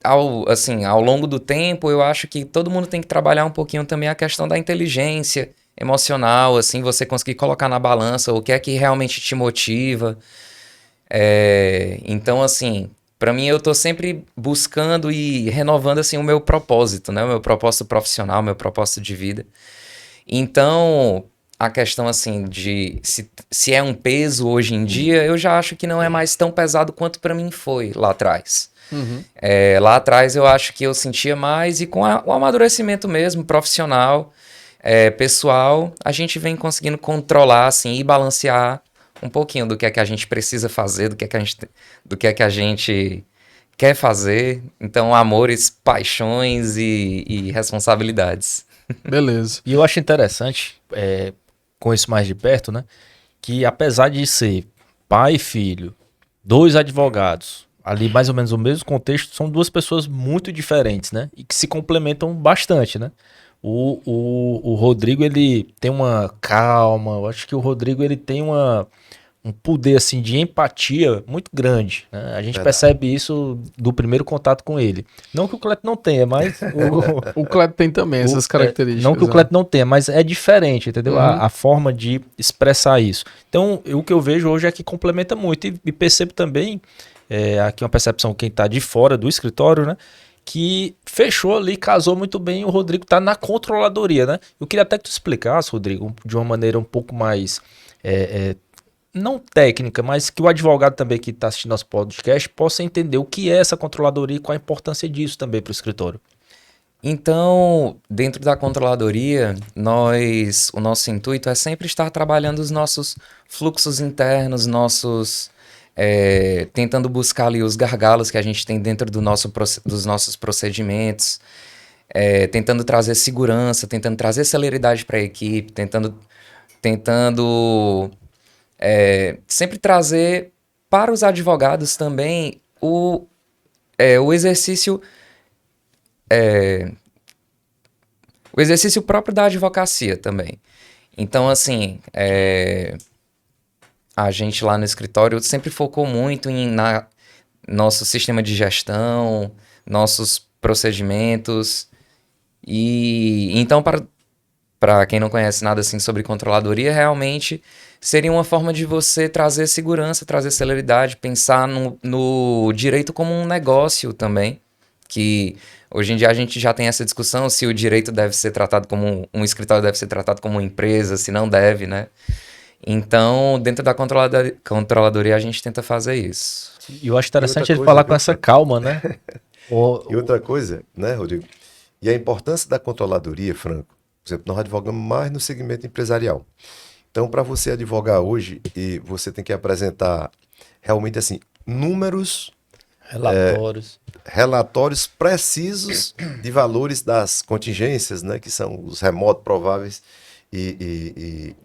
ao longo do tempo, eu acho que todo mundo tem que trabalhar um pouquinho também a questão da inteligência emocional, assim, você conseguir colocar na balança o que é que realmente te motiva. Então, assim, para mim eu tô sempre buscando e renovando, assim, o meu propósito, né? O meu propósito profissional, o meu propósito de vida. Então, a questão, assim, de se é um peso hoje em dia, eu já acho que não é mais tão pesado quanto para mim foi lá atrás. Uhum. Lá atrás eu acho que eu sentia mais e com o amadurecimento mesmo, profissional, pessoal, a gente vem conseguindo controlar assim e balancear um pouquinho do que é que a gente precisa fazer, do que é que a gente quer fazer. Então, amores, paixões e responsabilidades. Beleza. E eu acho interessante, com isso mais de perto, né? Que apesar de ser pai e filho, dois advogados, ali mais ou menos o mesmo contexto, são duas pessoas muito diferentes, né? E que se complementam bastante, né? O Rodrigo, ele tem uma calma, eu acho que o Rodrigo, ele tem um poder, assim, de empatia muito grande, né? A gente Verdade. percebe isso do primeiro contato com ele. Não que o Cleto não tenha, mas O Kleber tem também essas características. não que o né? Cleto não tenha, mas é diferente, entendeu? Uhum. A forma de expressar isso. Então, o que eu vejo hoje é que complementa muito. E percebo também, aqui uma percepção quem está de fora do escritório, né? Que fechou ali, casou muito bem. O Rodrigo está na controladoria, né? Eu queria até que tu explicasse, Rodrigo, de uma maneira um pouco mais não técnica, mas que o advogado também que está assistindo nosso podcast possa entender o que é essa controladoria e qual a importância disso também para o escritório. Então, dentro da controladoria, o nosso intuito é sempre estar trabalhando os nossos fluxos internos, tentando buscar ali os gargalos que a gente tem dentro dos nossos procedimentos, tentando trazer segurança, tentando trazer celeridade para a equipe, tentando sempre trazer para os advogados também o exercício o exercício próprio da advocacia também. Então, assim, a gente lá no escritório sempre focou muito na nosso sistema de gestão, nossos procedimentos. E então, para quem não conhece nada assim sobre controladoria, realmente seria uma forma de você trazer segurança, trazer celeridade, pensar no direito como um negócio também, que hoje em dia a gente já tem essa discussão se o direito deve ser tratado como um escritório deve ser tratado como uma empresa, se não deve, né? Então, dentro da controladoria a gente tenta fazer isso. E eu acho interessante ele coisa, falar viu, com essa Franco? calma, né? E outra coisa, né, Rodrigo? E a importância da controladoria, Franco, por exemplo, nós advogamos mais no segmento empresarial. Então, para você advogar hoje, e você tem que apresentar realmente assim números, Relatórios. relatórios precisos de valores das contingências, né, que são os remoto prováveis e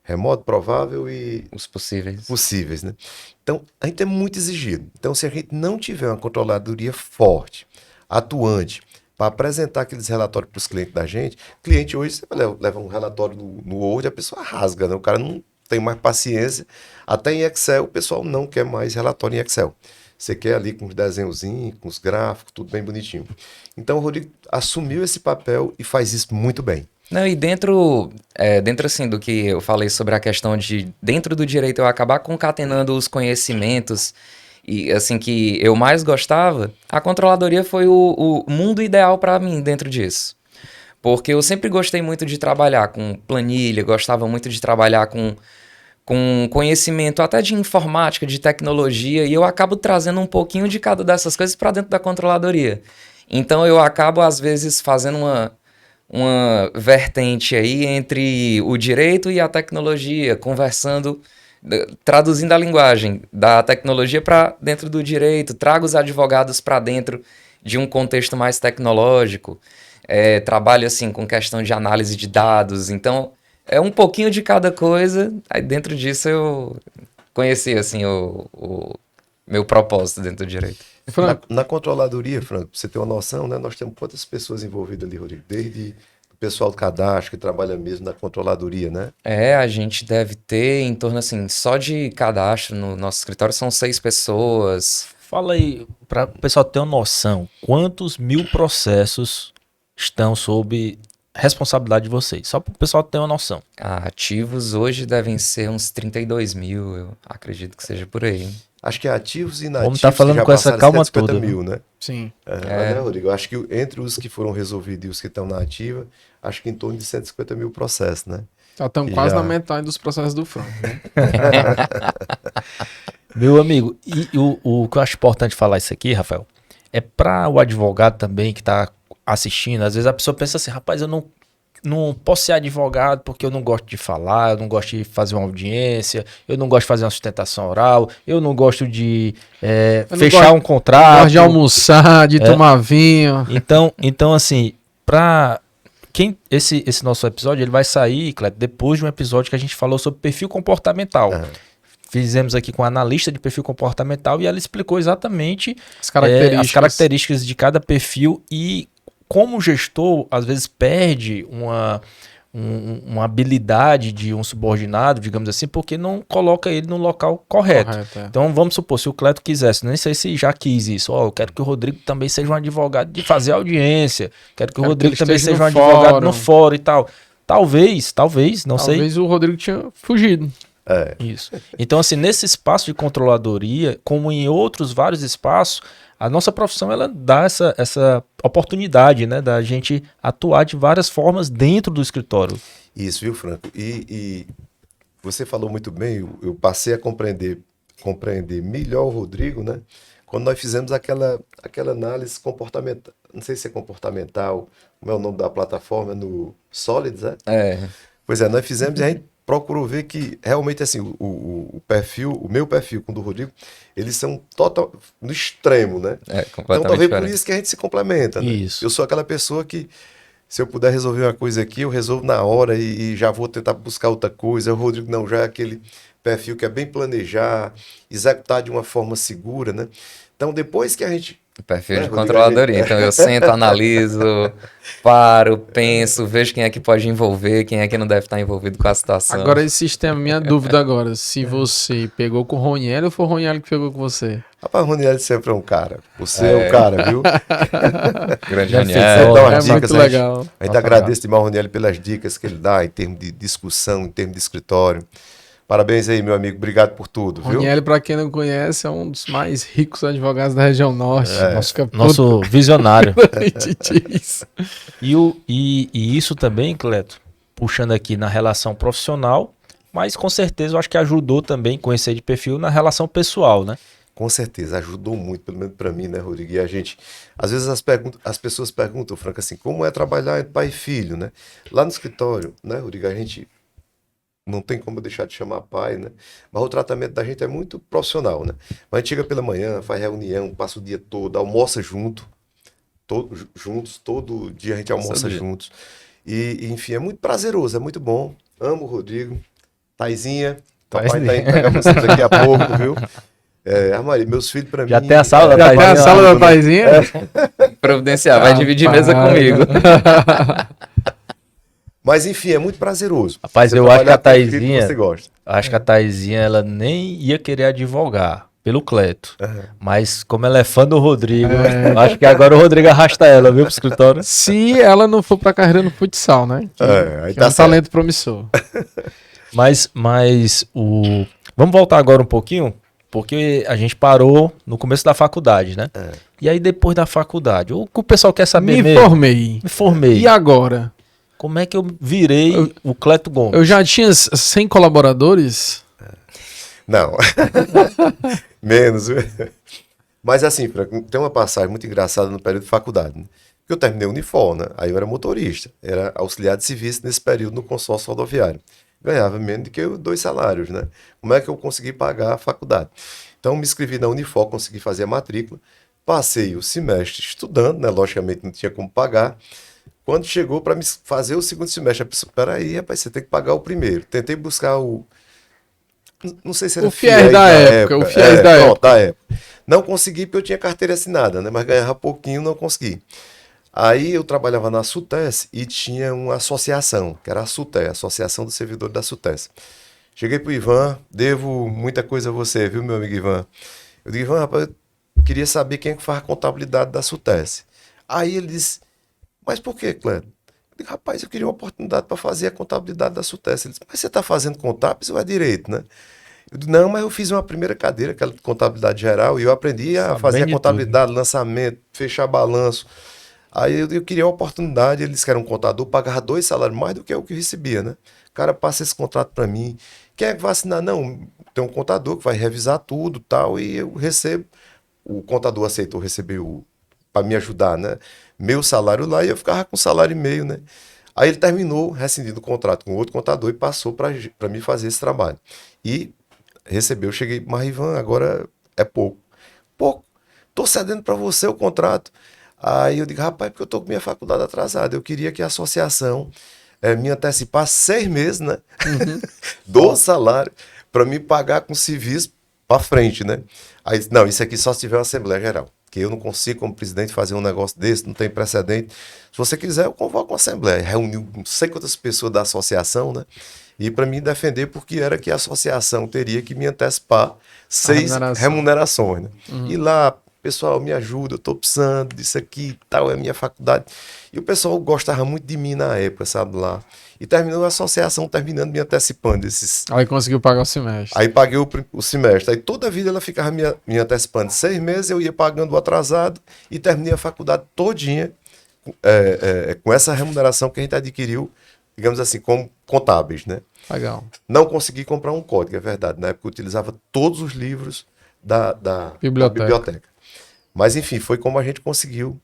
remoto provável e Os possíveis. possíveis, né? Então, a gente é muito exigido. Então, se a gente não tiver uma controladoria forte, atuante, para apresentar aqueles relatórios para os clientes da gente, cliente hoje, você leva um relatório no Word, a pessoa rasga, né? O cara não tem mais paciência. Até em Excel, o pessoal não quer mais relatório em Excel. Você quer ali com os desenhozinhos, com os gráficos, tudo bem bonitinho. Então, o Rodrigo assumiu esse papel e faz isso muito bem. Não, e dentro assim do que eu falei sobre a questão de dentro do direito eu acabar concatenando os conhecimentos e assim que eu mais gostava, a controladoria foi o mundo ideal para mim dentro disso. Porque eu sempre gostei muito de trabalhar com planilha, gostava muito de trabalhar com conhecimento até de informática, de tecnologia, e eu acabo trazendo um pouquinho de cada dessas coisas para dentro da controladoria. Então eu acabo às vezes fazendo uma vertente aí entre o direito e a tecnologia, conversando, traduzindo a linguagem da tecnologia para dentro do direito, trago os advogados para dentro de um contexto mais tecnológico, trabalho assim com questão de análise de dados, então é um pouquinho de cada coisa, aí dentro disso eu conheci assim o meu propósito dentro do direito. Franco, Na controladoria, Franco, pra você ter uma noção, né? Nós temos quantas pessoas envolvidas ali, Rodrigo? Desde o pessoal do cadastro, que trabalha mesmo na controladoria, né? A gente deve ter em torno, assim, só de cadastro no nosso escritório são 6 pessoas. Fala aí, para o pessoal ter uma noção, quantos mil processos estão sob responsabilidade de vocês, só para o pessoal ter uma noção. Ativos hoje devem ser uns 32 mil, eu acredito que seja por aí. Acho que ativos e Vamos inativos tá falando que já com essa passaram calma 150 toda, mil, né? Sim. Mas, né, Rodrigo? Eu acho que entre os que foram resolvidos e os que estão na ativa, acho que em torno de 150 mil processos, né? Já estamos E quase já- na metade dos processos do Franco, né? Meu amigo, e o que eu acho importante falar isso aqui, Rafael, é para o advogado também que está assistindo. Às vezes a pessoa pensa assim, rapaz, eu não posso ser advogado porque eu não gosto de falar, eu não gosto de fazer uma audiência, eu não gosto de fazer uma sustentação oral, eu não gosto de Eu não fechar gosto- um contrato. Gosto de almoçar, de tomar vinho. Então assim, para quem esse nosso episódio, ele vai sair, Cleto, depois de um episódio que a gente falou sobre perfil comportamental. Aham. Fizemos aqui com a analista de perfil comportamental e ela explicou exatamente As características. as características de cada perfil e como o gestor às vezes perde uma habilidade de um subordinado, digamos assim, porque não coloca ele no local correto. Correto, é. Então vamos supor, se o Cleto quisesse, nem sei se já quis isso, ó, eu quero que o Rodrigo também seja um advogado de fazer audiência, quero que o Quero Rodrigo que ele também esteja seja um no advogado fórum. no fórum e tal. Talvez, não sei. Talvez o Rodrigo tinha fugido. É. Isso. Então, assim, nesse espaço de controladoria, como em outros vários espaços, a nossa profissão ela dá essa oportunidade, né, da gente atuar de várias formas dentro do escritório. Isso, viu, Franco? E você falou muito bem, eu passei a compreender melhor o Rodrigo, né? Quando nós fizemos aquela análise comportamental, não sei se é comportamental, como é o nome da plataforma, no Solids, né? É, Pois é, nós fizemos e a gente procurou ver que realmente assim, o perfil, o meu perfil com o do Rodrigo, eles são total, no extremo, né? Então completamente talvez por diferente. isso que a gente se complementa, né? Isso. Eu sou aquela pessoa que, se eu puder resolver uma coisa aqui, eu resolvo na hora e já vou tentar buscar outra coisa. O Rodrigo não, já é aquele perfil que é bem planejar, executar de uma forma segura, né? Então depois que a gente... Perfil de Rodrigo, controladoria. Então eu sento, analiso, paro, penso, vejo quem é que pode envolver, quem é que não deve estar envolvido com a situação. Agora esse sistema, minha dúvida agora, se você pegou com o Roniel ou foi o Roniel que pegou com você? Rapaz, o Roniel sempre é um cara. Você é um cara, viu? Grande Já Raniel. fez, Dá É umas É muito dicas, legal. A gente agradece demais ao Roniel pelas dicas que ele dá em termos de discussão, em termos de escritório. Parabéns aí, meu amigo. Obrigado por tudo, viu? Roniel, pra quem não conhece, é um dos mais ricos advogados da região norte. Nosso visionário. Isso. E isso também, Cleto, puxando aqui na relação profissional, mas com certeza eu acho que ajudou também conhecer de perfil na relação pessoal, né? Com certeza, ajudou muito, pelo menos para mim, né, Rodrigo? E a gente, às vezes as pessoas perguntam, Franco, assim, como é trabalhar entre pai e filho, né? Lá no escritório, né, Rodrigo, a gente não tem como deixar de chamar pai, né? Mas o tratamento da gente é muito profissional, né? Mas a gente chega pela manhã, faz reunião, passa o dia todo, almoça juntos, todo dia a gente almoça Sabia. juntos. E, enfim, é muito prazeroso, é muito bom. Amo o Rodrigo. Taizinha, papai tá indo pegar vocês daqui a pouco, viu? Maria, meus filhos para mim... Já tem a sala da Já tem a Taizinha sala lá, da Taizinha? Providenciar, vai dividir mesa comigo. Mas enfim, é muito prazeroso. Rapaz, Você eu acho que a trabalhar com o filho que Taizinha- você gosta. Acho que a Taizinha, ela nem ia querer advogar pelo Cleto. Mas como ela é fã do Rodrigo, eu acho que agora o Rodrigo arrasta ela, viu, pro escritório. Se ela não for pra carreira no futsal, né? Aí Que tá é um certo. talento promissor. Mas vamos voltar agora um pouquinho, porque a gente parou no começo da faculdade, né? E aí depois da faculdade, o que o pessoal quer saber Me mesmo? formei. Me formei. E agora? Como é que eu virei o Cleto Gomes? Eu já tinha 100 colaboradores? Não. Menos. Viu? Mas assim, Franco, tem uma passagem muito engraçada no período de faculdade, né? Porque eu terminei o Unifor, né? Aí eu era motorista, era auxiliar de serviço nesse período no consórcio rodoviário. Ganhava menos do que 2 salários, né? Como é que eu consegui pagar a faculdade? Então me inscrevi na Unifor, consegui fazer a matrícula, passei o semestre estudando, né? Logicamente não tinha como pagar. Quando chegou para me fazer o segundo semestre, a pessoa, peraí, rapaz, você tem que pagar o primeiro. Tentei buscar não sei se era O fiéis da época, o fiéis da pronto, época. da época. Não consegui porque eu tinha carteira assinada, né? Mas ganhava pouquinho, não consegui. Aí eu trabalhava na SUTES e tinha uma associação, que era a SUTES, a Associação dos Servidores da SUTES. Cheguei pro Ivan, devo muita coisa a você, viu, meu amigo Ivan? Eu digo, Ivan, rapaz, eu queria saber quem é que faz a contabilidade da SUTES. Aí ele disse, mas por que, Cleto? Eu digo, rapaz, eu queria uma oportunidade para fazer a contabilidade da SUTES. Ele disse, mas você está fazendo contábil, isso é direito, né? Eu digo, não, mas eu fiz uma primeira cadeira, aquela de contabilidade geral, e eu aprendi a fazer a Sabendo de contabilidade, lançamento, fechar balanço. Aí eu queria uma oportunidade, eles que eram um contador, pagava 2 salários, mais do que eu que recebia, né? O cara passa esse contrato para mim. Quem é que vai assinar? Não, tem um contador que vai revisar tudo tal, e eu recebo. O contador aceitou receber para me ajudar, né? Meu salário lá e eu ficava com 1,5 salário, né? Aí ele terminou rescindindo o contrato com outro contador e passou para mim fazer esse trabalho. E recebeu, eu cheguei, mas Ivan, agora é pouco. Pouco. Tô cedendo para você o contrato. Aí eu digo, rapaz, porque eu tô com minha faculdade atrasada. Eu queria que a associação me antecipasse 6 meses, né? Do salário, para me pagar com serviço para frente, né? Aí, não, isso aqui só se tiver uma Assembleia Geral. Que eu não consigo, como presidente, fazer um negócio desse, não tem precedente. Se você quiser, eu convoco uma Assembleia. Reuniu não sei quantas pessoas da associação, né? E para mim defender, porque era que a associação teria que me antecipar 6 remunerações, né? E lá, pessoal, me ajuda, eu estou precisando disso aqui, tal, é a minha faculdade. E o pessoal gostava muito de mim na época, sabe, lá. E terminou a associação terminando me antecipando esses. Aí conseguiu pagar o semestre. Aí paguei o semestre. Aí toda a vida ela ficava me antecipando 6 meses, eu ia pagando o atrasado e terminei a faculdade todinha com essa remuneração que a gente adquiriu, digamos assim, como contábeis, né? Legal. Não consegui comprar um código, é verdade. Na época eu utilizava todos os livros da biblioteca. Mas enfim, foi como a gente conseguiu.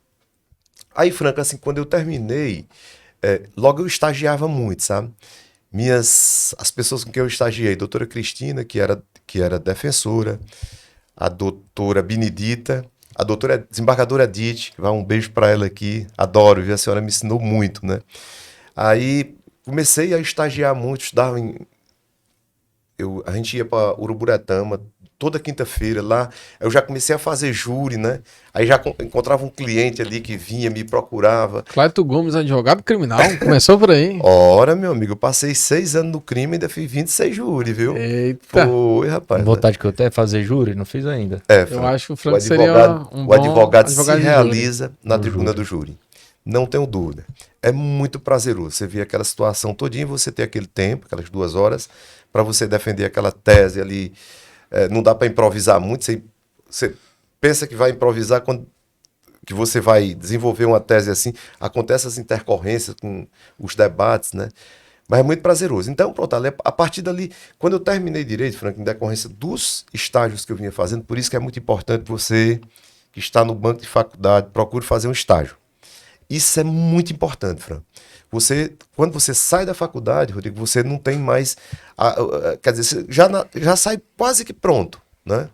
Aí, Franca, assim, quando eu terminei, logo eu estagiava muito, sabe? As pessoas com quem eu estagiei, doutora Cristina, que era defensora, a doutora Benedita, a doutora desembargadora Edith, que vai um beijo para ela aqui, adoro, viu? A senhora me ensinou muito, né? Aí comecei a estagiar muito, a gente ia para Uruburetama toda quinta-feira lá, eu já comecei a fazer júri, né? Aí já encontrava um cliente ali que vinha, me procurava. Cleto Gomes, advogado criminal, começou por aí. Ora, meu amigo, eu passei 6 anos no crime e ainda fiz 26 júri, viu? Eita. Foi, rapaz. Vontade que eu tenho é fazer júri, não fiz ainda. Eu acho que o Franco seria um o advogado se de realiza na No tribuna júri. do júri. Não tenho dúvida. É muito prazeroso. Você vê aquela situação todinha, você ter aquele tempo, aquelas 2 horas, para você defender aquela tese ali. Não dá para improvisar muito. Você pensa que vai improvisar quando que você vai desenvolver uma tese assim, acontecem as intercorrências com os debates, né? Mas é muito prazeroso. Então, pronto, a partir dali, quando eu terminei direito, Franco, em decorrência dos estágios que eu vinha fazendo, por isso que é muito importante você que está no banco de faculdade, procure fazer um estágio. Isso é muito importante, Fran. Quando você sai da faculdade, Rodrigo, você não tem mais. Quer dizer, você já sai quase que pronto, né?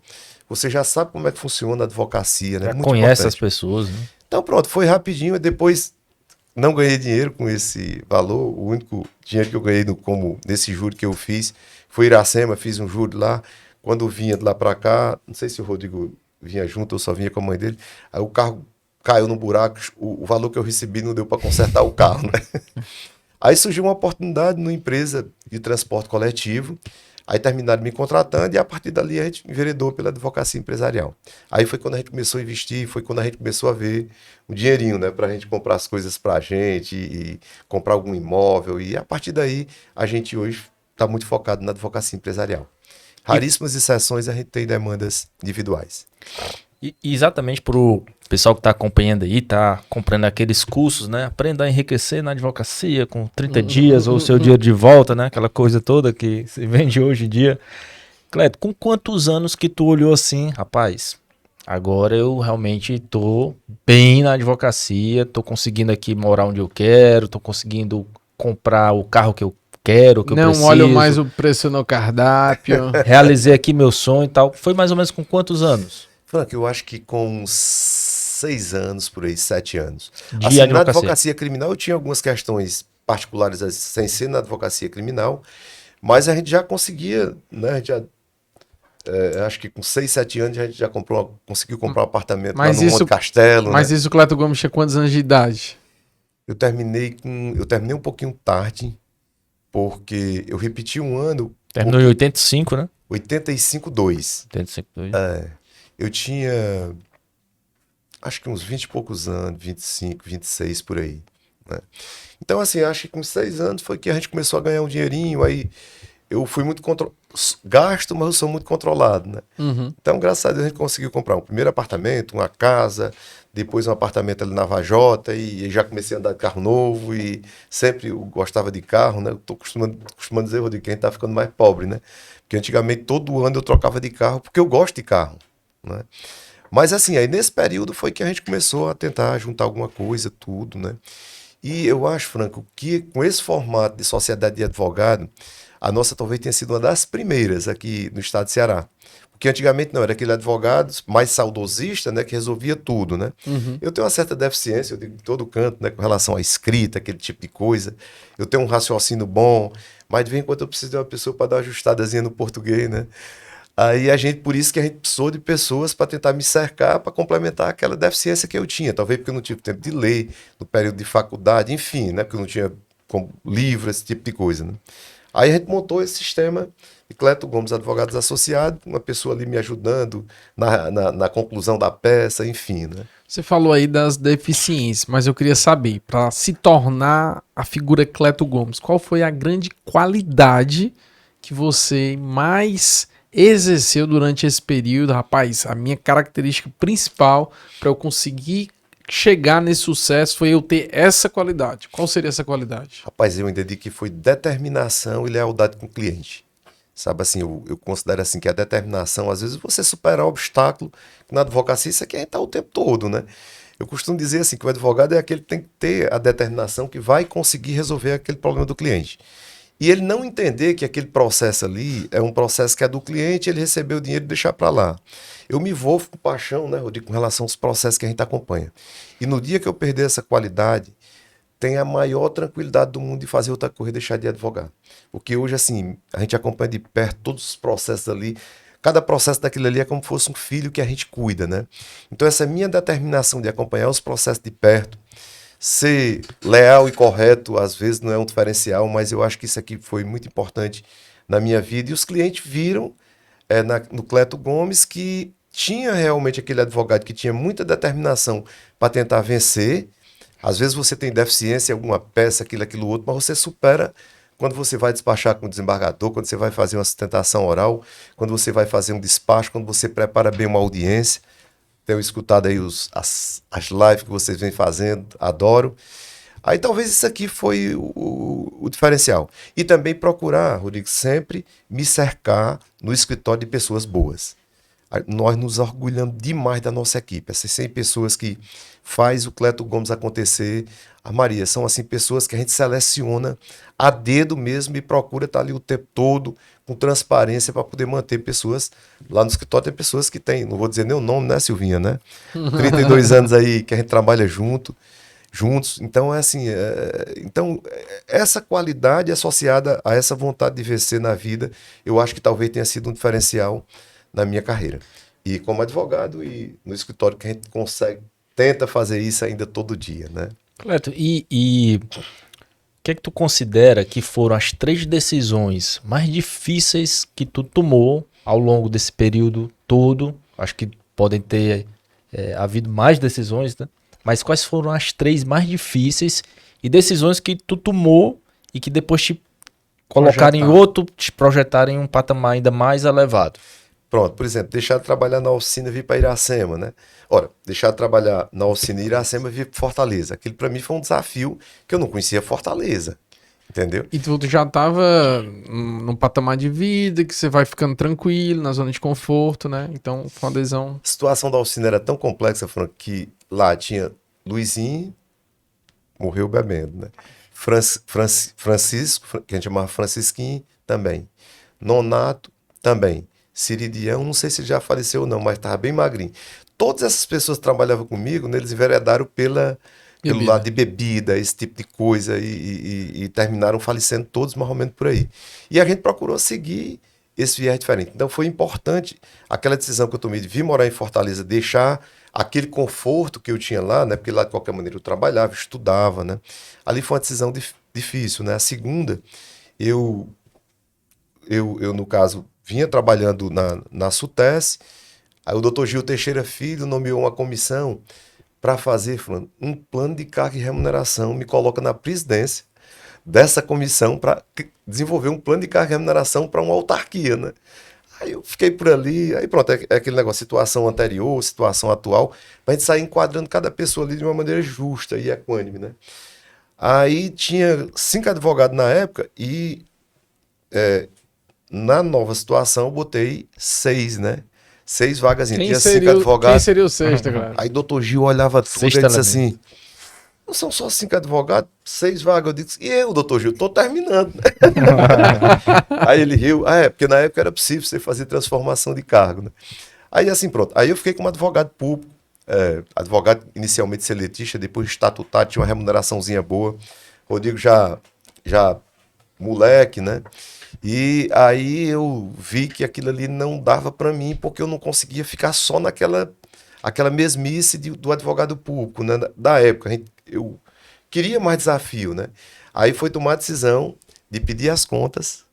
Você já sabe como é que funciona a advocacia, né? Já Muito conhece importante. as pessoas, né? Então, pronto, foi rapidinho. E depois não ganhei dinheiro com esse valor. O único dinheiro que eu ganhei nesse júri que eu fiz foi Iracema, fiz um júri lá. Quando eu vinha de lá para cá, não sei se o Rodrigo vinha junto ou só vinha com a mãe dele, aí o carro caiu no buraco, o valor que eu recebi não deu para consertar o carro, né? Aí surgiu uma oportunidade numa empresa de transporte coletivo, aí terminaram me contratando e a partir dali a gente enveredou pela advocacia empresarial. Aí foi quando a gente começou a investir, foi quando a gente começou a ver um dinheirinho, né, para a gente comprar as coisas para a gente e comprar algum imóvel, e a partir daí a gente hoje está muito focado na advocacia empresarial. Raríssimas exceções a gente tem demandas individuais. E exatamente para o pessoal que está acompanhando aí, está comprando aqueles cursos, né? Aprenda a enriquecer na advocacia com 30 dias ou o seu dinheiro de volta, né? Aquela coisa toda que se vende hoje em dia. Cleto, com quantos anos que tu olhou assim, rapaz, agora eu realmente tô bem na advocacia, tô conseguindo aqui morar onde eu quero, tô conseguindo comprar o carro que eu quero, que eu preciso. Não olho mais o preço no cardápio. Realizei aqui meu sonho e tal. Foi mais ou menos com quantos anos? Frank, eu acho que com uns 6 anos, por aí, 7 anos. De Assim, na advocacia. advocacia criminal eu tinha algumas questões particulares sem ser na advocacia criminal, mas a gente já conseguia, né? A gente acho que com 6, 7 anos a gente já conseguiu comprar um apartamento lá no Monte Castelo. Mas né? isso o Cleto Gomes tinha quantos anos de idade? Eu terminei um pouquinho tarde, porque eu repeti um ano. Terminou em 85, né? 85,2. 85. Eu tinha, acho que uns 20 e poucos anos, 25, 26 por aí. né? Então, assim, acho que com 6 anos foi que a gente começou a ganhar um dinheirinho, aí eu fui muito gasto, mas eu sou muito controlado, né? Uhum. Então, graças a Deus, a gente conseguiu comprar um primeiro apartamento, uma casa, depois um apartamento ali na Vajota, e já comecei a andar de carro novo, e sempre eu gostava de carro, né? Eu tô costumando dizer, Rodrigo, que a gente tá ficando mais pobre, né? Porque antigamente, todo ano eu trocava de carro, porque eu gosto de carro, né? Mas assim, aí nesse período foi que a gente começou a tentar juntar alguma coisa, tudo, né? E eu acho, Franco, que com esse formato de sociedade de advogado, a nossa talvez tenha sido uma das primeiras aqui no estado de Ceará. Porque antigamente não, era aquele advogado mais saudosista, né, que resolvia tudo, né? Uhum. Eu tenho uma certa deficiência, eu digo em todo canto, né, com relação à escrita, aquele tipo de coisa. Eu tenho um raciocínio bom, mas de vez em quando eu preciso de uma pessoa para dar uma ajustadazinha no português, né? Aí a gente, por isso que a gente precisou de pessoas para tentar me cercar, para complementar aquela deficiência que eu tinha. Talvez porque eu não tive tempo de ler, no período de faculdade, enfim, né? Porque eu não tinha livro, esse tipo de coisa, né? Aí a gente montou esse sistema de Cleto Gomes Advogados Associados, uma pessoa ali me ajudando na conclusão da peça, enfim, né? Você falou aí das deficiências, mas eu queria saber, para se tornar a figura Cleto Gomes, qual foi a grande qualidade que você mais exerceu durante esse período? Rapaz, a minha característica principal para eu conseguir chegar nesse sucesso foi eu ter essa qualidade. Qual seria essa qualidade? Rapaz, eu entendi que foi determinação e lealdade com o cliente. Sabe assim, eu considero assim que a determinação, às vezes você superar um obstáculo, na advocacia isso aqui a gente tá o tempo todo, né? Eu costumo dizer assim que o advogado é aquele que tem que ter a determinação que vai conseguir resolver aquele problema do cliente. E ele não entender que aquele processo ali é um processo que é do cliente, ele recebeu o dinheiro e deixar para lá. Eu me envolvo com paixão, né, Rodrigo, com relação aos processos que a gente acompanha. E no dia que eu perder essa qualidade, tem a maior tranquilidade do mundo de fazer outra coisa e deixar de advogar. Porque hoje, assim, a gente acompanha de perto todos os processos ali. Cada processo daquilo ali é como se fosse um filho que a gente cuida, né? Então, essa minha determinação de acompanhar os processos de perto, ser leal e correto, às vezes não é um diferencial, mas eu acho que isso aqui foi muito importante na minha vida. E os clientes viram no Cleto Gomes que tinha realmente aquele advogado que tinha muita determinação para tentar vencer. Às vezes você tem deficiência em alguma peça, aquilo outro, mas você supera quando você vai despachar com o desembargador, quando você vai fazer uma sustentação oral, quando você vai fazer um despacho, quando você prepara bem uma audiência. Tenho escutado aí as lives que vocês vêm fazendo, adoro. Aí talvez isso aqui foi o diferencial. E também procurar, Rodrigo, sempre me cercar no escritório de pessoas boas. Nós nos orgulhamos demais da nossa equipe. Essas 100 pessoas que faz o Cleto Gomes acontecer. A Maria, são assim pessoas que a gente seleciona a dedo mesmo e procura estar ali o tempo todo com transparência para poder manter pessoas. Lá no escritório tem pessoas que têm, não vou dizer nem o nome, né, Silvinha, né? 32 anos aí que a gente trabalha juntos. Então, é assim, essa qualidade associada a essa vontade de vencer na vida, eu acho que talvez tenha sido um diferencial na minha carreira. E como advogado e no escritório que a gente tenta fazer isso ainda todo dia, né? Cleto, e o que é que tu considera que foram as 3 decisões mais difíceis que tu tomou ao longo desse período todo? Acho que podem ter havido mais decisões, né? Mas quais foram as 3 mais difíceis e decisões que tu tomou e que depois te colocaram te projetaram em um patamar ainda mais elevado? Pronto, por exemplo, deixar de trabalhar na oficina e vir para Iracema, né? Ora, deixar de trabalhar na oficina em Iracema e vir para Fortaleza. Aquilo para mim foi um desafio que eu não conhecia Fortaleza, entendeu? E tu já tava num patamar de vida que você vai ficando tranquilo, na zona de conforto, né? Então, foi uma adesão. A situação da oficina era tão complexa, Franco, que lá tinha Luizinho, morreu bebendo, né? Francisco, que a gente chamava Francisquinho, também. Nonato, também. Ciridião, não sei se já faleceu ou não, mas estava bem magrinho. Todas essas pessoas que trabalhavam comigo, né, eles enveredaram pelo lado de bebida, esse tipo de coisa, e terminaram falecendo todos mais ou menos por aí. E a gente procurou seguir esse viés diferente. Então foi importante aquela decisão que eu tomei de vir morar em Fortaleza, deixar aquele conforto que eu tinha lá, né, porque lá de qualquer maneira eu trabalhava, estudava, né. Ali foi uma decisão difícil, né. A segunda, eu no caso, vinha trabalhando na SUTES, aí o doutor Gil Teixeira Filho nomeou uma comissão para fazer, Fernando, um plano de carga e remuneração, me coloca na presidência dessa comissão para desenvolver um plano de carga e remuneração para uma autarquia, né? Aí eu fiquei por ali, aí pronto, é aquele negócio, situação anterior, situação atual, para a gente sair enquadrando cada pessoa ali de uma maneira justa e equânime, né? Aí tinha 5 advogados na época e na nova situação eu botei 6, né? 6 vagas, tinha 5 Quem advogados. seria o sexto, cara? Aí doutor Gil olhava tudo e Sexta disse elemento. assim, não são só 5 advogados, 6 vagas. Eu disse, e eu, doutor Gil, tô terminando. Né? Aí ele riu, porque na época era possível você fazer transformação de cargo, né? Aí assim, pronto. Aí eu fiquei como advogado público, advogado inicialmente seletista, depois estatutário, tinha uma remuneraçãozinha boa. Rodrigo já moleque, né? E aí eu vi que aquilo ali não dava para mim, porque eu não conseguia ficar só aquela mesmice do advogado público, né? Da época. Eu queria mais desafio, né? Aí foi tomar a decisão de pedir as contas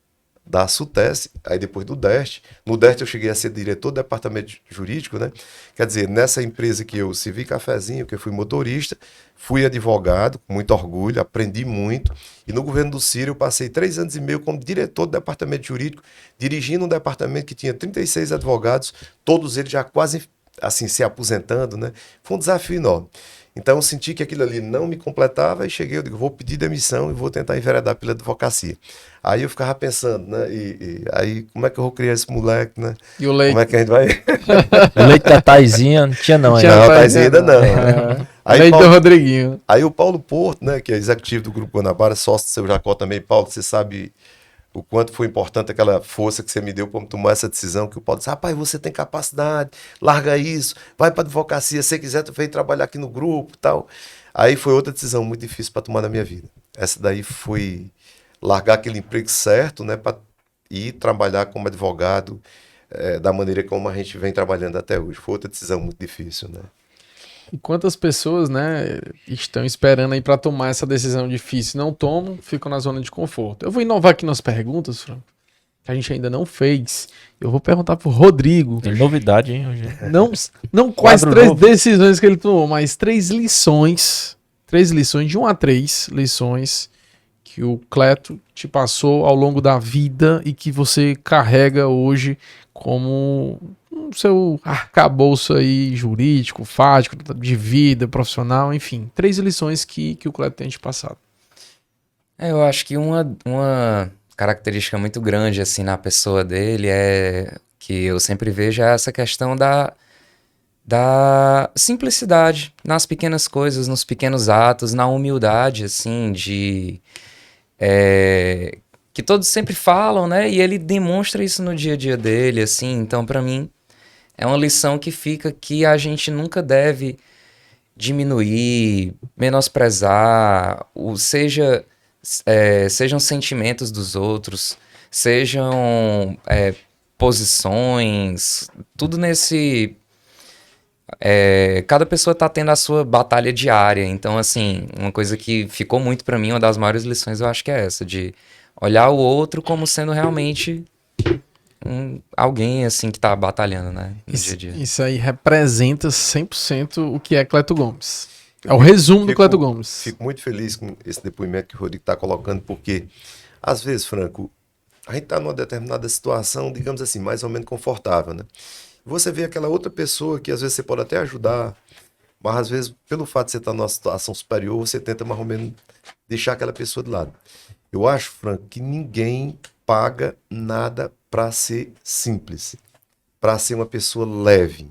da SUTES, aí depois do DERT. No DERT eu cheguei a ser diretor do departamento jurídico, né? Quer dizer, nessa empresa que eu servi cafezinho, que eu fui motorista, fui advogado, com muito orgulho, aprendi muito. E no governo do Ciro eu passei 3 anos e meio como diretor do departamento jurídico, dirigindo um departamento que tinha 36 advogados, todos eles já quase assim se aposentando, né? Foi um desafio enorme. Então eu senti que aquilo ali não me completava e cheguei, eu digo, vou pedir demissão e vou tentar enveredar pela advocacia. Aí eu ficava pensando, né? E aí, como é que eu vou criar esse moleque, né? E o leite? Como é que a gente vai... O leite da Taizinha não tinha não, Tinha Não, ainda. Taizinha ainda não. Aí, Leite Paulo- do Rodriguinho. Aí o Paulo Porto, né, que é executivo do Grupo Guanabara, sócio do seu Jacó também, Paulo, você sabe o quanto foi importante aquela força que você me deu para tomar essa decisão, que o Paulo disse, rapaz, você tem capacidade, larga isso, vai para advocacia, se você quiser, tu vem trabalhar aqui no grupo e tal. Aí foi outra decisão muito difícil para tomar na minha vida. Essa daí foi largar aquele emprego certo, né, para ir trabalhar como advogado da maneira como a gente vem trabalhando até hoje. Foi outra decisão muito difícil, né? E quantas pessoas, né, estão esperando aí para tomar essa decisão difícil? Não tomam, ficam na zona de conforto. Eu vou inovar aqui nas perguntas, Franco, que a gente ainda não fez. Eu vou perguntar pro Rodrigo. Tem novidade, hein, Rogério? Não quais Quadro 3 novo. decisões que ele tomou, mas 3 lições. 3 lições, de 1 a 3 lições que o Cleto te passou ao longo da vida e que você carrega hoje como o seu arcabouço aí jurídico, fático, de vida, profissional, enfim. 3 lições que o Cleto tem te passado. Eu acho que uma característica muito grande assim na pessoa dele é que eu sempre vejo é essa questão da simplicidade nas pequenas coisas, nos pequenos atos, na humildade, assim, que todos sempre falam, né? E ele demonstra isso no dia a dia dele, assim. Então, pra mim, é uma lição que fica que a gente nunca deve diminuir, menosprezar, sejam sentimentos dos outros, sejam posições, tudo nesse... cada pessoa tá tendo a sua batalha diária. Então, assim, uma coisa que ficou muito pra mim, uma das maiores lições, eu acho que é essa, de olhar o outro como sendo realmente alguém, assim, que tá batalhando, né, no dia a dia. Isso aí representa 100% o que é Cleto Gomes. É o resumo do Cleto Gomes. Fico muito feliz com esse depoimento que o Rodrigo está colocando, porque, às vezes, Franco, a gente está numa determinada situação, digamos assim, mais ou menos confortável, né? Você vê aquela outra pessoa que, às vezes, você pode até ajudar, mas, às vezes, pelo fato de você estar numa situação superior, você tenta, mais ou menos, deixar aquela pessoa de lado. Eu acho, Franco, que ninguém paga nada para ser simples, para ser uma pessoa leve.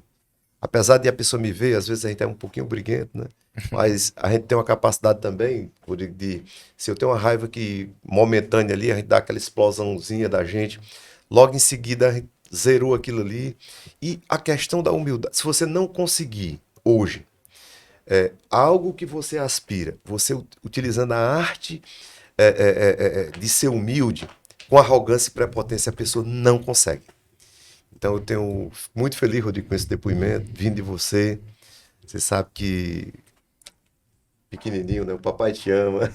Apesar de a pessoa me ver, às vezes a gente é um pouquinho briguento, né? Mas a gente tem uma capacidade também, Rodrigo, de se eu tenho uma raiva que momentânea ali, a gente dá aquela explosãozinha da gente, logo em seguida a gente zerou aquilo ali. E a questão da humildade, se você não conseguir hoje algo que você aspira, você utilizando a arte de ser humilde, com arrogância e prepotência, a pessoa não consegue. Então eu tenho muito feliz, Rodrigo, com esse depoimento, vindo de você. Você sabe que pequenininho, né? O papai te ama.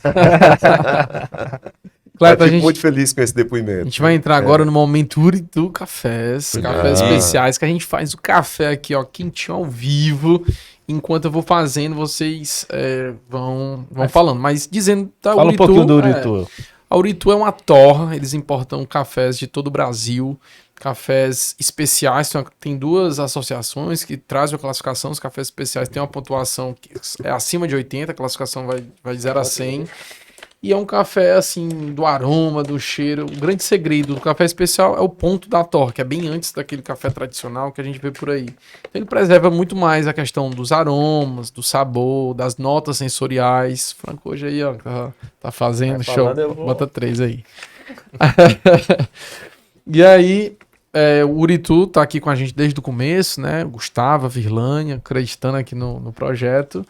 Cleto, Fico muito feliz com esse depoimento. A gente vai entrar agora no momento do cafés. Cafés especiais, que a gente faz o café aqui, ó, quentinho ao vivo. enquanto eu vou fazendo, vocês vão falando. Mas dizendo da Fala um Uritu, pouquinho do Uritu. a Uritu é uma torra, eles importam cafés de todo o Brasil, cafés especiais, tem duas associações que trazem a classificação, os cafés especiais têm uma pontuação que é acima de 80, a classificação vai de 0 a 100, e é um café assim, do aroma, do cheiro, o grande segredo do café especial é o ponto da torra, que é bem antes daquele café tradicional que a gente vê por aí. Então ele preserva muito mais a questão dos aromas, do sabor, das notas sensoriais. Franco hoje aí, ó, tá fazendo Vai show, falando, eu vou. bota 3 aí. E aí, o Uritu tá aqui com a gente desde o começo, né? O Gustavo, a Virlânia, acreditando aqui no projeto.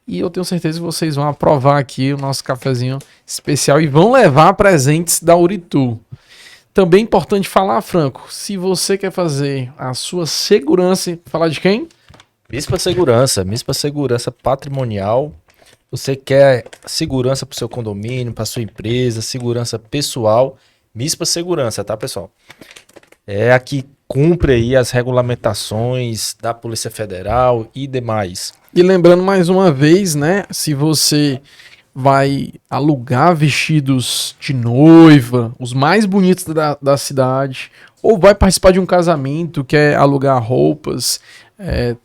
E eu tenho certeza que vocês vão aprovar aqui o nosso cafezinho especial e vão levar presentes da Uritu. Também é importante falar, Franco, se você quer fazer a sua segurança... Falar de quem? Mispa Segurança Patrimonial. Você quer segurança para o seu condomínio, para sua empresa, segurança pessoal. Mispa Segurança, tá, pessoal? É a que cumpre aí as regulamentações da Polícia Federal e demais. E lembrando mais uma vez, né? Se você vai alugar vestidos de noiva, os mais bonitos da cidade, ou vai participar de um casamento, quer alugar roupas,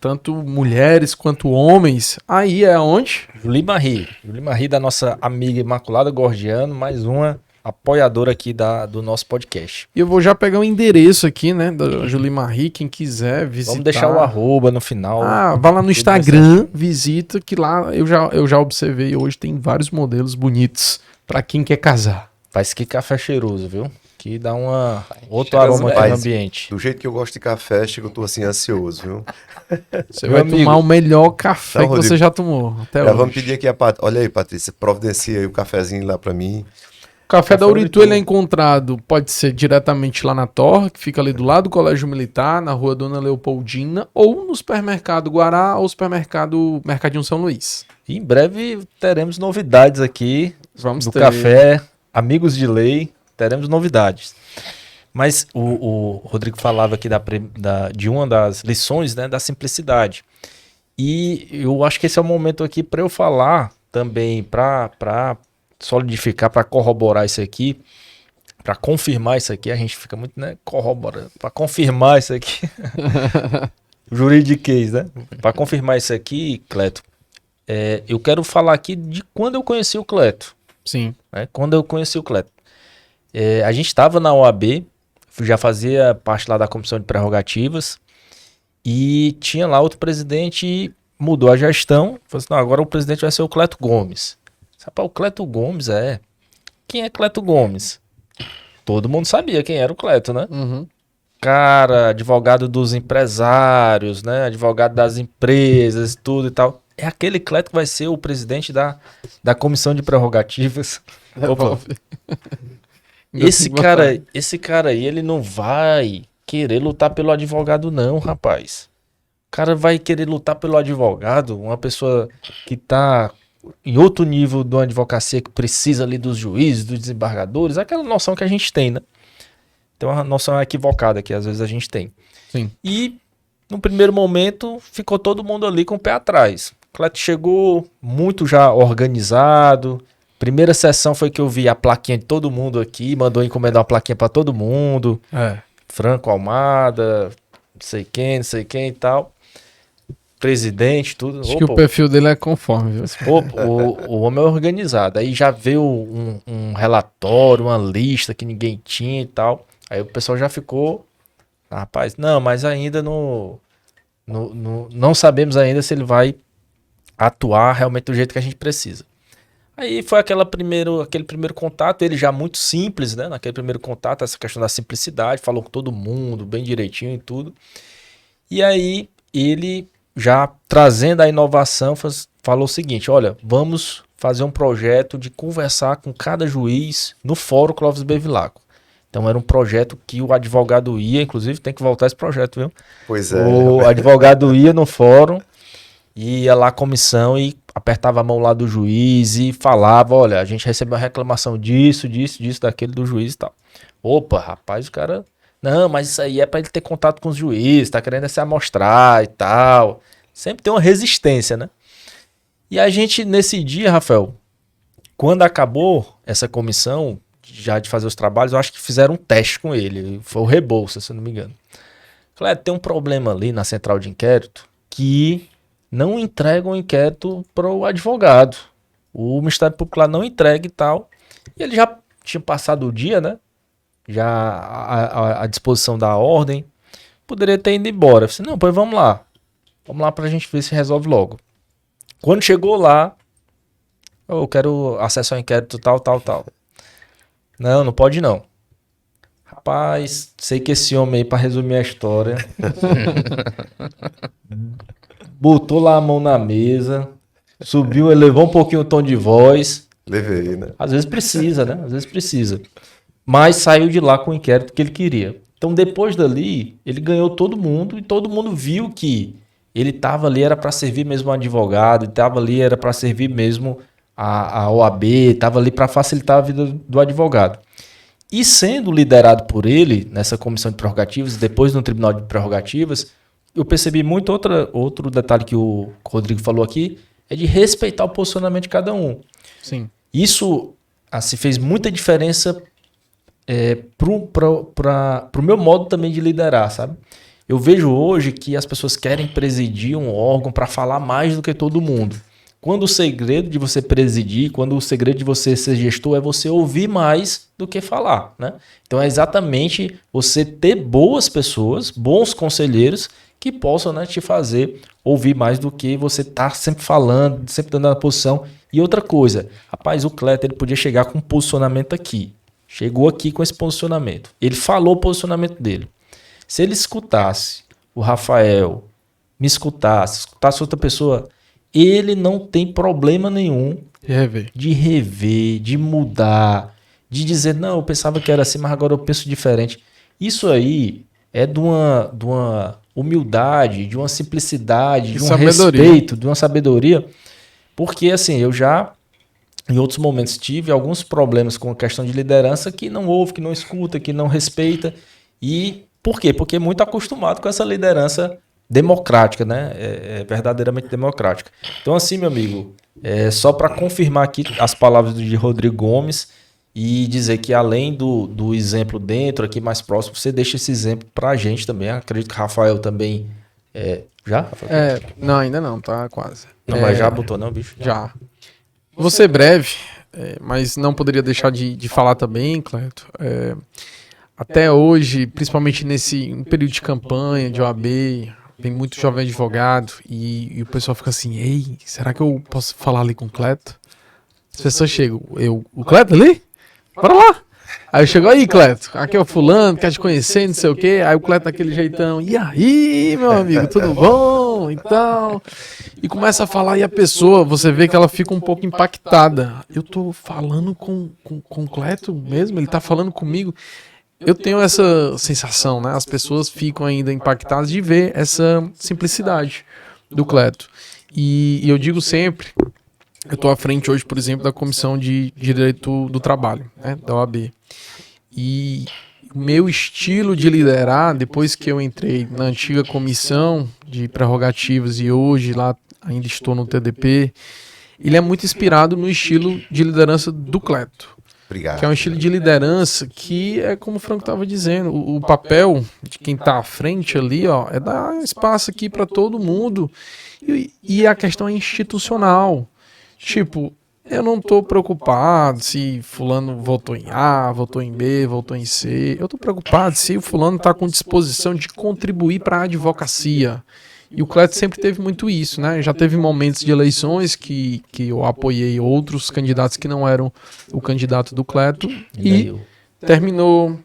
tanto mulheres quanto homens, aí é onde? Julie Marie da nossa amiga Imaculada Gordiano, mais uma apoiadora aqui do nosso podcast. E eu vou já pegar o endereço aqui, né, da Julie Marie, quem quiser visitar. Vamos deixar o arroba no final. Vá lá no Instagram, visita, que lá eu já observei, hoje tem vários modelos bonitos para quem quer casar. Faz que café cheiroso, viu? Que dá outro cheiroso aroma aqui no mesmo. ambiente. Do jeito que eu gosto de café, chega, eu tô assim ansioso, viu? Você Meu vai amigo. tomar o melhor café Então, que você Rodrigo, já tomou até Já hoje. vamos pedir aqui olha aí, Patrícia, providencia aí o cafezinho lá pra mim. O café da Café Uritu Uritu. ele é encontrado, pode ser diretamente lá na Torre, que fica ali do lado do Colégio Militar, na rua Dona Leopoldina, ou no supermercado Guará, ou supermercado Mercadinho São Luís. E em breve teremos novidades aqui Vamos do ter. café, amigos de lei, teremos novidades. Mas o Rodrigo falava aqui de uma das lições, né, da simplicidade. E eu acho que esse é o momento aqui para eu falar também, para solidificar, para corroborar isso aqui, para confirmar isso aqui. A gente fica muito, né, corroborando, para confirmar isso aqui. Juridiquês, né? Para confirmar isso aqui, Cleto, eu quero falar aqui de quando eu conheci o Cleto. Sim. Né? Quando eu conheci o Cleto. A gente estava na OAB, já fazia parte lá da comissão de prerrogativas, e tinha lá outro presidente e mudou a gestão. Falou assim, não, agora o presidente vai ser o Cleto Gomes. Rapaz, o Cleto Gomes Quem é Cleto Gomes? Todo mundo sabia quem era o Cleto, né? Uhum. Cara, advogado dos empresários, né? Advogado das empresas, tudo e tal. É aquele Cleto que vai ser o presidente da comissão de prerrogativas. Opa. Esse cara aí, ele não vai querer lutar pelo advogado, não, rapaz. O cara vai querer lutar pelo advogado, uma pessoa que tá em outro nível de uma advocacia que precisa ali dos juízes, dos desembargadores, aquela noção que a gente tem, né? Tem uma noção equivocada que às vezes a gente tem. Sim. E no primeiro momento ficou todo mundo ali com o pé atrás. O Cleto chegou muito já organizado. Primeira sessão foi que eu vi a plaquinha de todo mundo aqui, mandou encomendar uma plaquinha para todo mundo. Franco Almada, não sei quem e tal. Presidente, tudo. Acho que o perfil dele é conforme, viu? O homem é organizado. Aí já veio um relatório, uma lista que ninguém tinha e tal. Aí o pessoal já ficou, rapaz, não, mas ainda não sabemos ainda se ele vai atuar realmente do jeito que a gente precisa. Aí foi aquele primeiro contato, ele já muito simples, né? Naquele primeiro contato, essa questão da simplicidade, falou com todo mundo, bem direitinho e tudo. E aí ele, já trazendo a inovação, falou o seguinte, olha, vamos fazer um projeto de conversar com cada juiz no Fórum Clóvis Bevilacqua. Então era um projeto que o advogado ia, inclusive tem que voltar esse projeto, viu? Pois é. O advogado ia no fórum, ia lá à comissão e apertava a mão lá do juiz e falava, olha, a gente recebeu uma reclamação disso, daquele do juiz e tal. Opa, rapaz, o cara... Não, mas isso aí é pra ele ter contato com os juízes, tá querendo se amostrar e tal. Sempre tem uma resistência, né? E a gente, nesse dia, Rafael, quando acabou essa comissão, já de fazer os trabalhos, eu acho que fizeram um teste com ele. Foi o Rebouças, se eu não me engano. Falei, tem um problema ali na central de inquérito que não entrega o inquérito para o advogado. O Ministério Público lá não entrega e tal. E ele já tinha passado o dia, né? Já à disposição da ordem. Poderia ter ido embora. Eu falei, não, pois vamos lá. Vamos lá pra gente ver se resolve logo. Quando chegou lá, eu quero acesso ao inquérito tal. Não, não pode não. Rapaz, sei que esse homem aí, pra resumir a história, botou lá a mão na mesa, subiu, elevou um pouquinho o tom de voz. Levei, né? Às vezes precisa, né? Às vezes precisa. Mas saiu de lá com o inquérito que ele queria. Então, depois dali, ele ganhou todo mundo e todo mundo viu que ele estava ali, era para servir mesmo um advogado, estava ali, era para servir mesmo a OAB, estava ali para facilitar a vida do advogado. E sendo liderado por ele, nessa comissão de prerrogativas, depois no tribunal de prerrogativas, eu percebi muito outro detalhe que o Rodrigo falou aqui, é de respeitar o posicionamento de cada um. Sim. Isso assim, fez muita diferença pro meu modo também de liderar, sabe? Eu vejo hoje que as pessoas querem presidir um órgão para falar mais do que todo mundo. Quando o segredo de você presidir, quando o segredo de você ser gestor é você ouvir mais do que falar, né? Então é exatamente você ter boas pessoas, bons conselheiros que possam, né, te fazer ouvir mais do que você tá sempre falando, sempre dando a posição. E outra coisa, rapaz, o Cleto, ele podia chegar com um posicionamento aqui. Chegou aqui com esse posicionamento. Ele falou o posicionamento dele. Se ele escutasse o Rafael, me escutasse outra pessoa, ele não tem problema nenhum de rever, de mudar, de dizer, não, eu pensava que era assim, mas agora eu penso diferente. Isso aí é de uma humildade, de uma simplicidade, de um respeito, de uma sabedoria. Porque, assim, eu já, em outros momentos, tive alguns problemas com a questão de liderança que não ouve, que não escuta, que não respeita. E por quê? Porque é muito acostumado com essa liderança democrática, né? É verdadeiramente democrática. Então, assim, meu amigo, só para confirmar aqui as palavras de Rodrigo Gomes e dizer que além do exemplo dentro, aqui mais próximo, você deixa esse exemplo para a gente também. Acredito que Rafael também... já? Rafael? Não, ainda não, tá quase. Não, mas já botou não, bicho? Já. Vou ser breve, mas não poderia deixar de falar também, Cleto. Até hoje, principalmente nesse período de campanha, de OAB, tem muito jovem advogado e o pessoal fica assim, ei, será que eu posso falar ali com o Cleto? As pessoas chegam, o Cleto ali? Bora lá! Aí eu chego, aí Cleto, aqui é o fulano, quer te conhecer, não sei o quê. Aí o Cleto daquele jeitão, e aí, meu amigo, tudo bom? Então... E começa a falar e a pessoa, você vê que ela fica um pouco impactada. Eu tô falando com o Cleto mesmo? Ele tá falando comigo? Eu tenho essa sensação, né? As pessoas ficam ainda impactadas de ver essa simplicidade do Cleto. E eu digo sempre, eu estou à frente hoje, por exemplo, da Comissão de Direito do Trabalho, né, da OAB. E o meu estilo de liderar, depois que eu entrei na antiga comissão de prerrogativas e hoje lá ainda estou no TDP, ele é muito inspirado no estilo de liderança do Cleto. Obrigado. Que é um estilo de liderança que é como o Franco estava dizendo, o papel de quem está à frente ali, ó, é dar espaço aqui para todo mundo e a questão é institucional. Tipo, eu não estou preocupado se fulano votou em A, votou em B, votou em C. Eu estou preocupado se o fulano está com disposição de contribuir para a advocacia. E o Cleto sempre teve muito isso, né? Já teve momentos de eleições que eu apoiei outros candidatos que não eram o candidato do Cleto. E terminou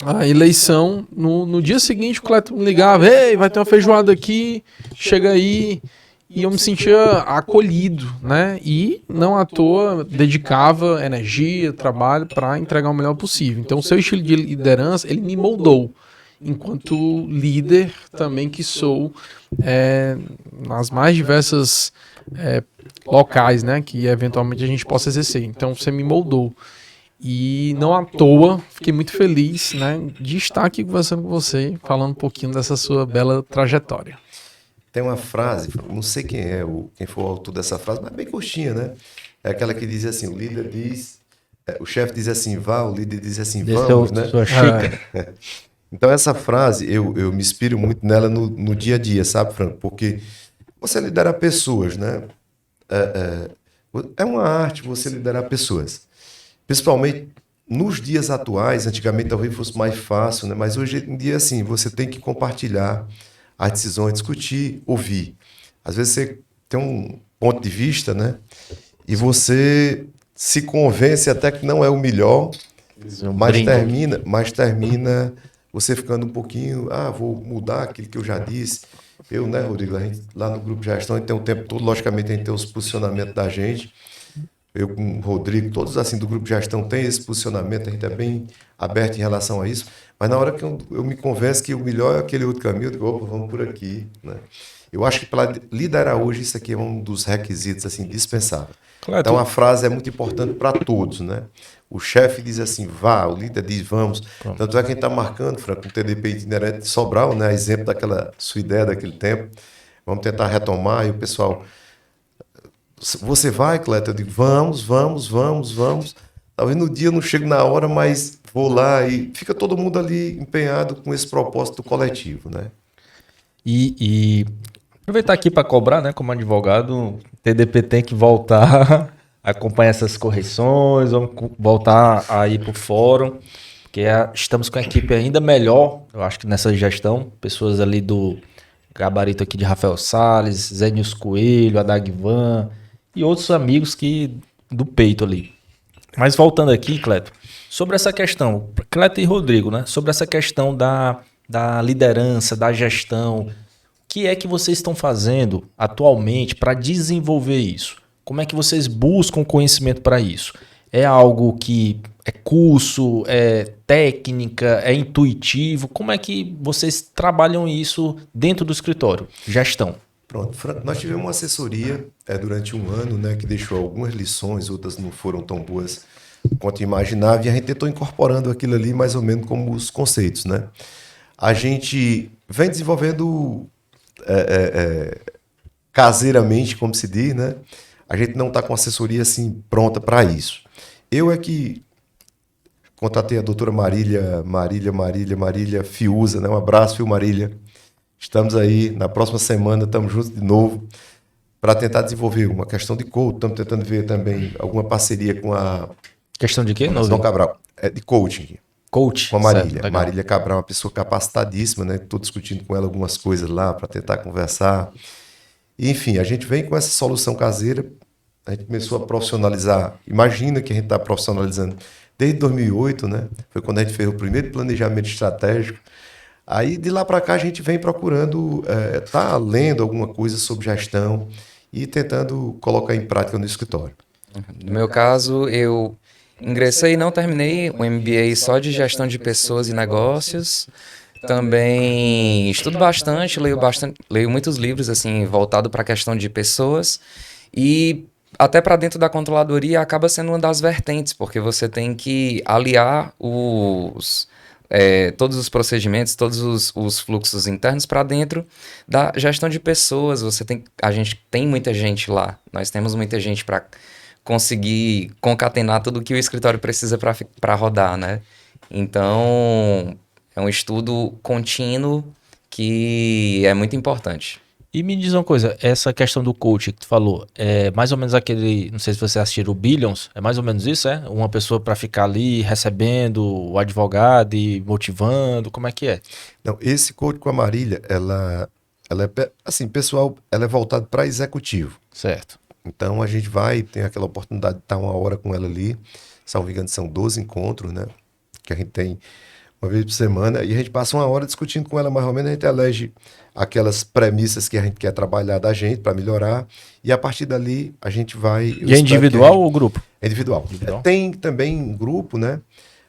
a eleição. No dia seguinte, o Cleto me ligava, ei, vai ter uma feijoada aqui, chega aí. E eu me sentia acolhido, né? E não à toa dedicava energia, trabalho para entregar o melhor possível. Então, o seu estilo de liderança, ele me moldou. Enquanto líder também que sou nas mais diversas locais, né, que eventualmente a gente possa exercer. Então você me moldou. E não à toa, fiquei muito feliz, né, de estar aqui conversando com você, falando um pouquinho dessa sua bela trajetória. Tem uma frase, não sei quem é, quem foi o autor dessa frase, mas bem curtinha, né? É aquela que diz assim, o líder diz, o chefe diz assim, vá, o líder diz assim, vamos, né? Sua xícara. Então essa frase, eu me inspiro muito nela no dia a dia, sabe, Franco? Porque você lidera pessoas, né? É uma arte você liderar pessoas. Principalmente nos dias atuais, antigamente talvez fosse mais fácil, né? Mas hoje em dia, assim, você tem que compartilhar as decisões, discutir, ouvir. Às vezes você tem um ponto de vista, né? E você se convence até que não é o melhor, mas termina você ficando um pouquinho, vou mudar aquilo que eu já disse. Eu, né, Rodrigo, a gente, lá no grupo de gestão, a gente tem o tempo todo, logicamente a gente tem os posicionamentos da gente. Eu com o Rodrigo, todos assim do grupo de gestão tem esse posicionamento, a gente é bem aberto em relação a isso, mas na hora que eu me convenço que o melhor é aquele outro caminho, eu digo, opa, vamos por aqui, né? Eu acho que para liderar hoje, isso aqui é um dos requisitos assim, dispensáveis. Claro, Então a frase é muito importante para todos, né? O chefe diz assim, vá, o líder diz vamos. Tanto é que a gente está marcando, Franco, um TDP itinerante de Sobral, né? Exemplo daquela sua ideia daquele tempo. Vamos tentar retomar e o pessoal... Você vai, Cleto? Eu digo, vamos. Talvez no dia eu não chego na hora, mas vou lá e fica todo mundo ali empenhado com esse propósito coletivo, né? E aproveitar aqui para cobrar, né? Como advogado, o TDP tem que voltar a acompanhar essas correções, vamos voltar a ir para o fórum, porque estamos com a equipe ainda melhor, eu acho que nessa gestão, pessoas ali do gabarito aqui de Rafael Salles, Zé Nils Coelho, Adagvan e outros amigos do peito ali. Mas voltando aqui, Cleto, sobre essa questão, Cleto e Rodrigo, né? Sobre essa questão da liderança, da gestão, o que é que vocês estão fazendo atualmente para desenvolver isso? Como é que vocês buscam conhecimento para isso? É algo que é curso, é técnica, é intuitivo? Como é que vocês trabalham isso dentro do escritório? Gestão. Pronto, Franco, nós tivemos uma assessoria durante um ano, né, que deixou algumas lições, outras não foram tão boas quanto imaginava, e a gente tentou incorporando aquilo ali mais ou menos como os conceitos, né? A gente vem desenvolvendo caseiramente, como se diz, né? A gente não está com assessoria assim pronta para isso. Eu é que contatei a doutora Marília Fiuza, né? Um abraço, viu, Marília? Estamos aí, na próxima semana, estamos juntos de novo para tentar desenvolver uma questão de coaching. Estamos tentando ver também alguma parceria com a... Questão de quê? Não, Cabral. É de coaching. Coach. Com a Marília. Certo, Marília Cabral é uma pessoa capacitadíssima, né? Estou discutindo com ela algumas coisas lá para tentar conversar. Enfim, a gente vem com essa solução caseira. A gente começou a profissionalizar. Imagina que a gente está profissionalizando desde 2008, né? Foi quando a gente fez o primeiro planejamento estratégico. Aí, de lá para cá, a gente vem procurando tá lendo alguma coisa sobre gestão e tentando colocar em prática no escritório. No meu caso, eu ingressei e não terminei o MBA só de gestão de pessoas e negócios. Também estudo bastante, leio muitos livros assim voltado para a questão de pessoas e até para dentro da controladoria acaba sendo uma das vertentes, porque você tem que aliar todos os procedimentos, todos os fluxos internos para dentro da gestão de pessoas. A gente tem muita gente lá, nós temos muita gente para conseguir concatenar tudo que o escritório precisa para rodar, né? Então, é um estudo contínuo que é muito importante. E me diz uma coisa, essa questão do coach que tu falou, é mais ou menos aquele, não sei se você assistiu o Billions, é mais ou menos isso, é? Uma pessoa para ficar ali recebendo o advogado e motivando, como é que é? Não, esse coach com a Marília, ela é, assim, pessoal, ela é voltada para executivo. Certo. Então a gente tem aquela oportunidade de estar uma hora com ela ali, salvo engano, são 12 encontros, né? Que a gente tem uma vez por semana, e a gente passa uma hora discutindo com ela, mais ou menos, a gente elege aquelas premissas que a gente quer trabalhar da gente para melhorar, e a partir dali a gente vai... E é individual ou grupo? É individual. Tem também um grupo, né?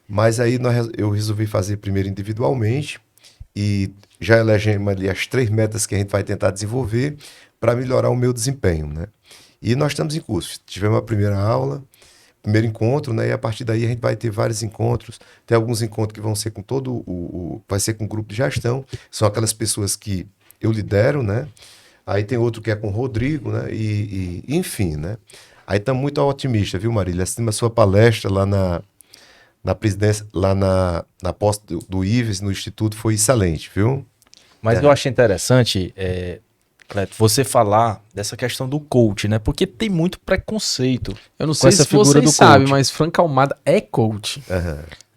Mas aí eu resolvi fazer primeiro individualmente, e já elegemos ali as 3 metas que a gente vai tentar desenvolver para melhorar o meu desempenho, né? E nós estamos em curso. Tivemos a primeira aula, primeiro encontro, né? E a partir daí a gente vai ter vários encontros. Tem alguns encontros que vão ser com vai ser com o grupo de gestão. São aquelas pessoas que eu lidero, né? Aí tem outro que é com o Rodrigo, né? Enfim, né? Aí estamos muito otimistas, viu, Marília? Assistimos a sua palestra lá na presidência, lá na posse do Ives, no Instituto, foi excelente, viu? Mas eu achei interessante, Cleto, você falar dessa questão do coach, né? Porque tem muito preconceito Eu não com sei essa se figura vocês do sabem, coach. mas Franco Almada é coach.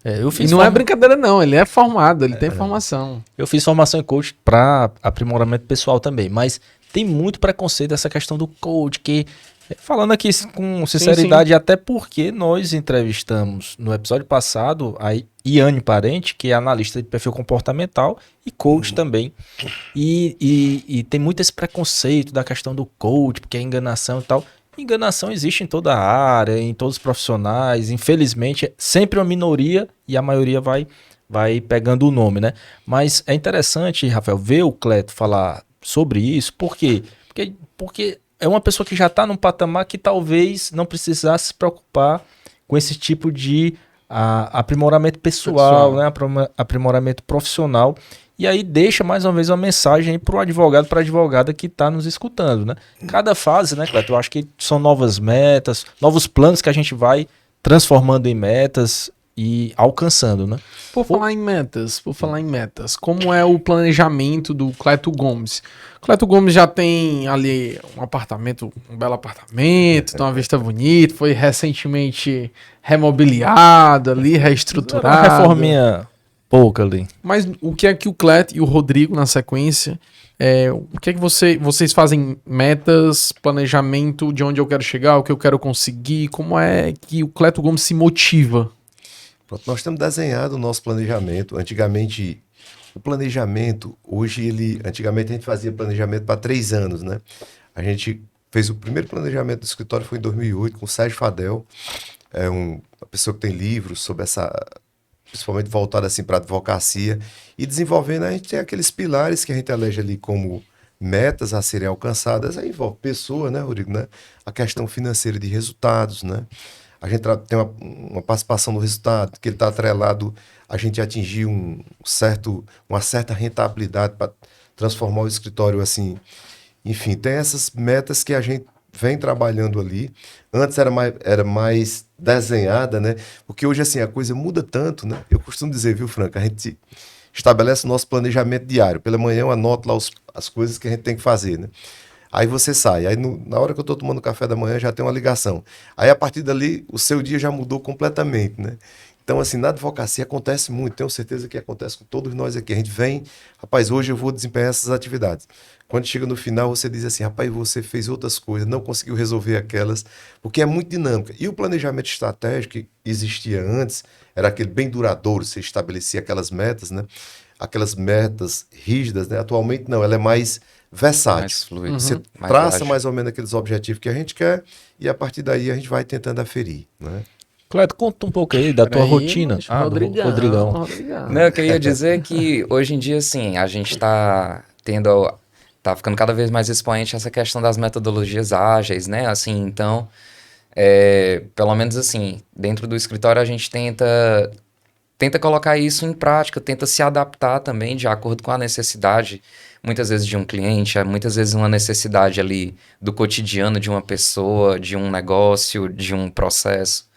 Eu E fiz não é brincadeira não, ele é formado, ele tem formação. Eu fiz formação em coach para aprimoramento pessoal também, mas tem muito preconceito dessa questão do coach, que falando aqui com sinceridade, até porque nós entrevistamos no episódio passado a Iane Parente, que é analista de perfil comportamental e coach também. E tem muito esse preconceito da questão do coach, porque é enganação e tal. Enganação existe em toda a área, em todos os profissionais. Infelizmente, é sempre uma minoria e a maioria vai pegando o nome, né? Mas é interessante, Rafael, ver o Cleto falar sobre isso. Por quê? Porque é uma pessoa que já está num patamar que talvez não precisasse se preocupar com esse tipo de aprimoramento pessoal, né? Aprimoramento profissional. E aí deixa mais uma vez uma mensagem para o advogado, para a advogada que está nos escutando, né? Cada fase, né, Cleto? Eu acho que são novas metas, novos planos que a gente vai transformando em metas e alcançando, né? Por falar em metas, como é o planejamento do Cleto Gomes? O Cleto Gomes já tem ali um apartamento, um belo apartamento, tem uma vista bonita, foi recentemente remobiliado ali, Uma reestruturado. reforminha pouca ali. Mas o que é que o Cleto e o Rodrigo, na sequência, o que é que vocês fazem metas, planejamento de onde eu quero chegar, o que eu quero conseguir, como é que o Cleto Gomes se motiva? Pronto, nós temos desenhado o nosso planejamento. Antigamente, o planejamento, antigamente a gente fazia planejamento para 3 anos, né? A gente fez o primeiro planejamento do escritório, foi em 2008, com o Sérgio Fadel, uma pessoa que tem livros sobre principalmente voltado assim para a advocacia, e desenvolvendo, a gente tem aqueles pilares que a gente elege ali como metas a serem alcançadas, aí envolve pessoa, né, Rodrigo, né? A questão financeira de resultados, né? A gente tem uma participação no resultado, que ele está atrelado a gente atingir uma certa rentabilidade para transformar o escritório assim. Enfim, tem essas metas que a gente vem trabalhando ali. Antes era mais desenhada, né? Porque hoje, assim, a coisa muda tanto, né? Eu costumo dizer, viu, Franca, a gente estabelece o nosso planejamento diário. Pela manhã eu anoto lá as coisas que a gente tem que fazer, né? Aí você sai, aí na hora que eu estou tomando café da manhã já tem uma ligação. Aí a partir dali o seu dia já mudou completamente, né? Então assim, na advocacia acontece muito, tenho certeza que acontece com todos nós aqui. A gente vem, rapaz, hoje eu vou desempenhar essas atividades. Quando chega no final você diz assim, rapaz, você fez outras coisas, não conseguiu resolver aquelas, porque é muito dinâmica. E o planejamento estratégico que existia antes, era aquele bem duradouro, você estabelecia aquelas metas, né? Aquelas metas rígidas, né? Atualmente não, ela é mais versátil. Mais fluido. Você Mais traça ágil. mais ou menos aqueles objetivos que a gente quer e a partir daí a gente vai tentando aferir, né? Cleto, conta um pouco aí da tua Peraí, rotina. mas Do Rodrigão. Não, eu queria dizer que hoje em dia, assim, a gente tá ficando cada vez mais expoente essa questão das metodologias ágeis, né? Assim, então, pelo menos assim, dentro do escritório a gente tenta colocar isso em prática, tenta se adaptar também de acordo com a necessidade, muitas vezes de um cliente, muitas vezes uma necessidade ali do cotidiano de uma pessoa, de um negócio, de um processo.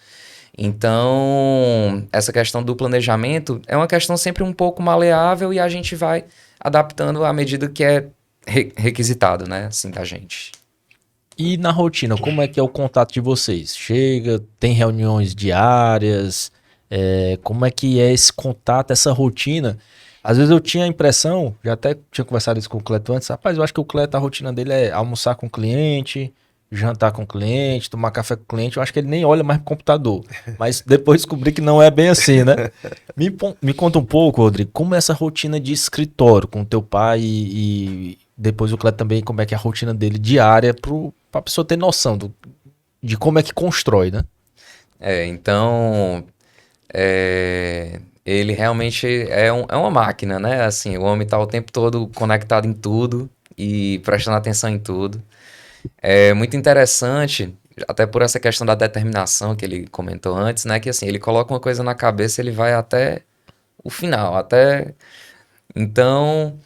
Então, essa questão do planejamento é uma questão sempre um pouco maleável e a gente vai adaptando à medida que é requisitado, né, assim, da gente. E na rotina, como é que é o contato de vocês? Chega, tem reuniões diárias? Como é que é esse contato, essa rotina? Às vezes eu tinha a impressão, já até tinha conversado isso com o Cleto antes, rapaz, eu acho que o Cleto, a rotina dele é almoçar com o cliente, jantar com o cliente, tomar café com o cliente, eu acho que ele nem olha mais pro computador. Mas depois descobri que não é bem assim, né? Me conta um pouco, Rodrigo, como é essa rotina de escritório com o teu pai e depois o Cleto também, como é que é a rotina dele diária pra pessoa ter noção de como é que constrói, né? Então, ele realmente é uma máquina, né? Assim, o homem tá o tempo todo conectado em tudo e prestando atenção em tudo. É muito interessante, até por essa questão da determinação que ele comentou antes, né? Que assim, ele coloca uma coisa na cabeça, ele vai até o final, Então,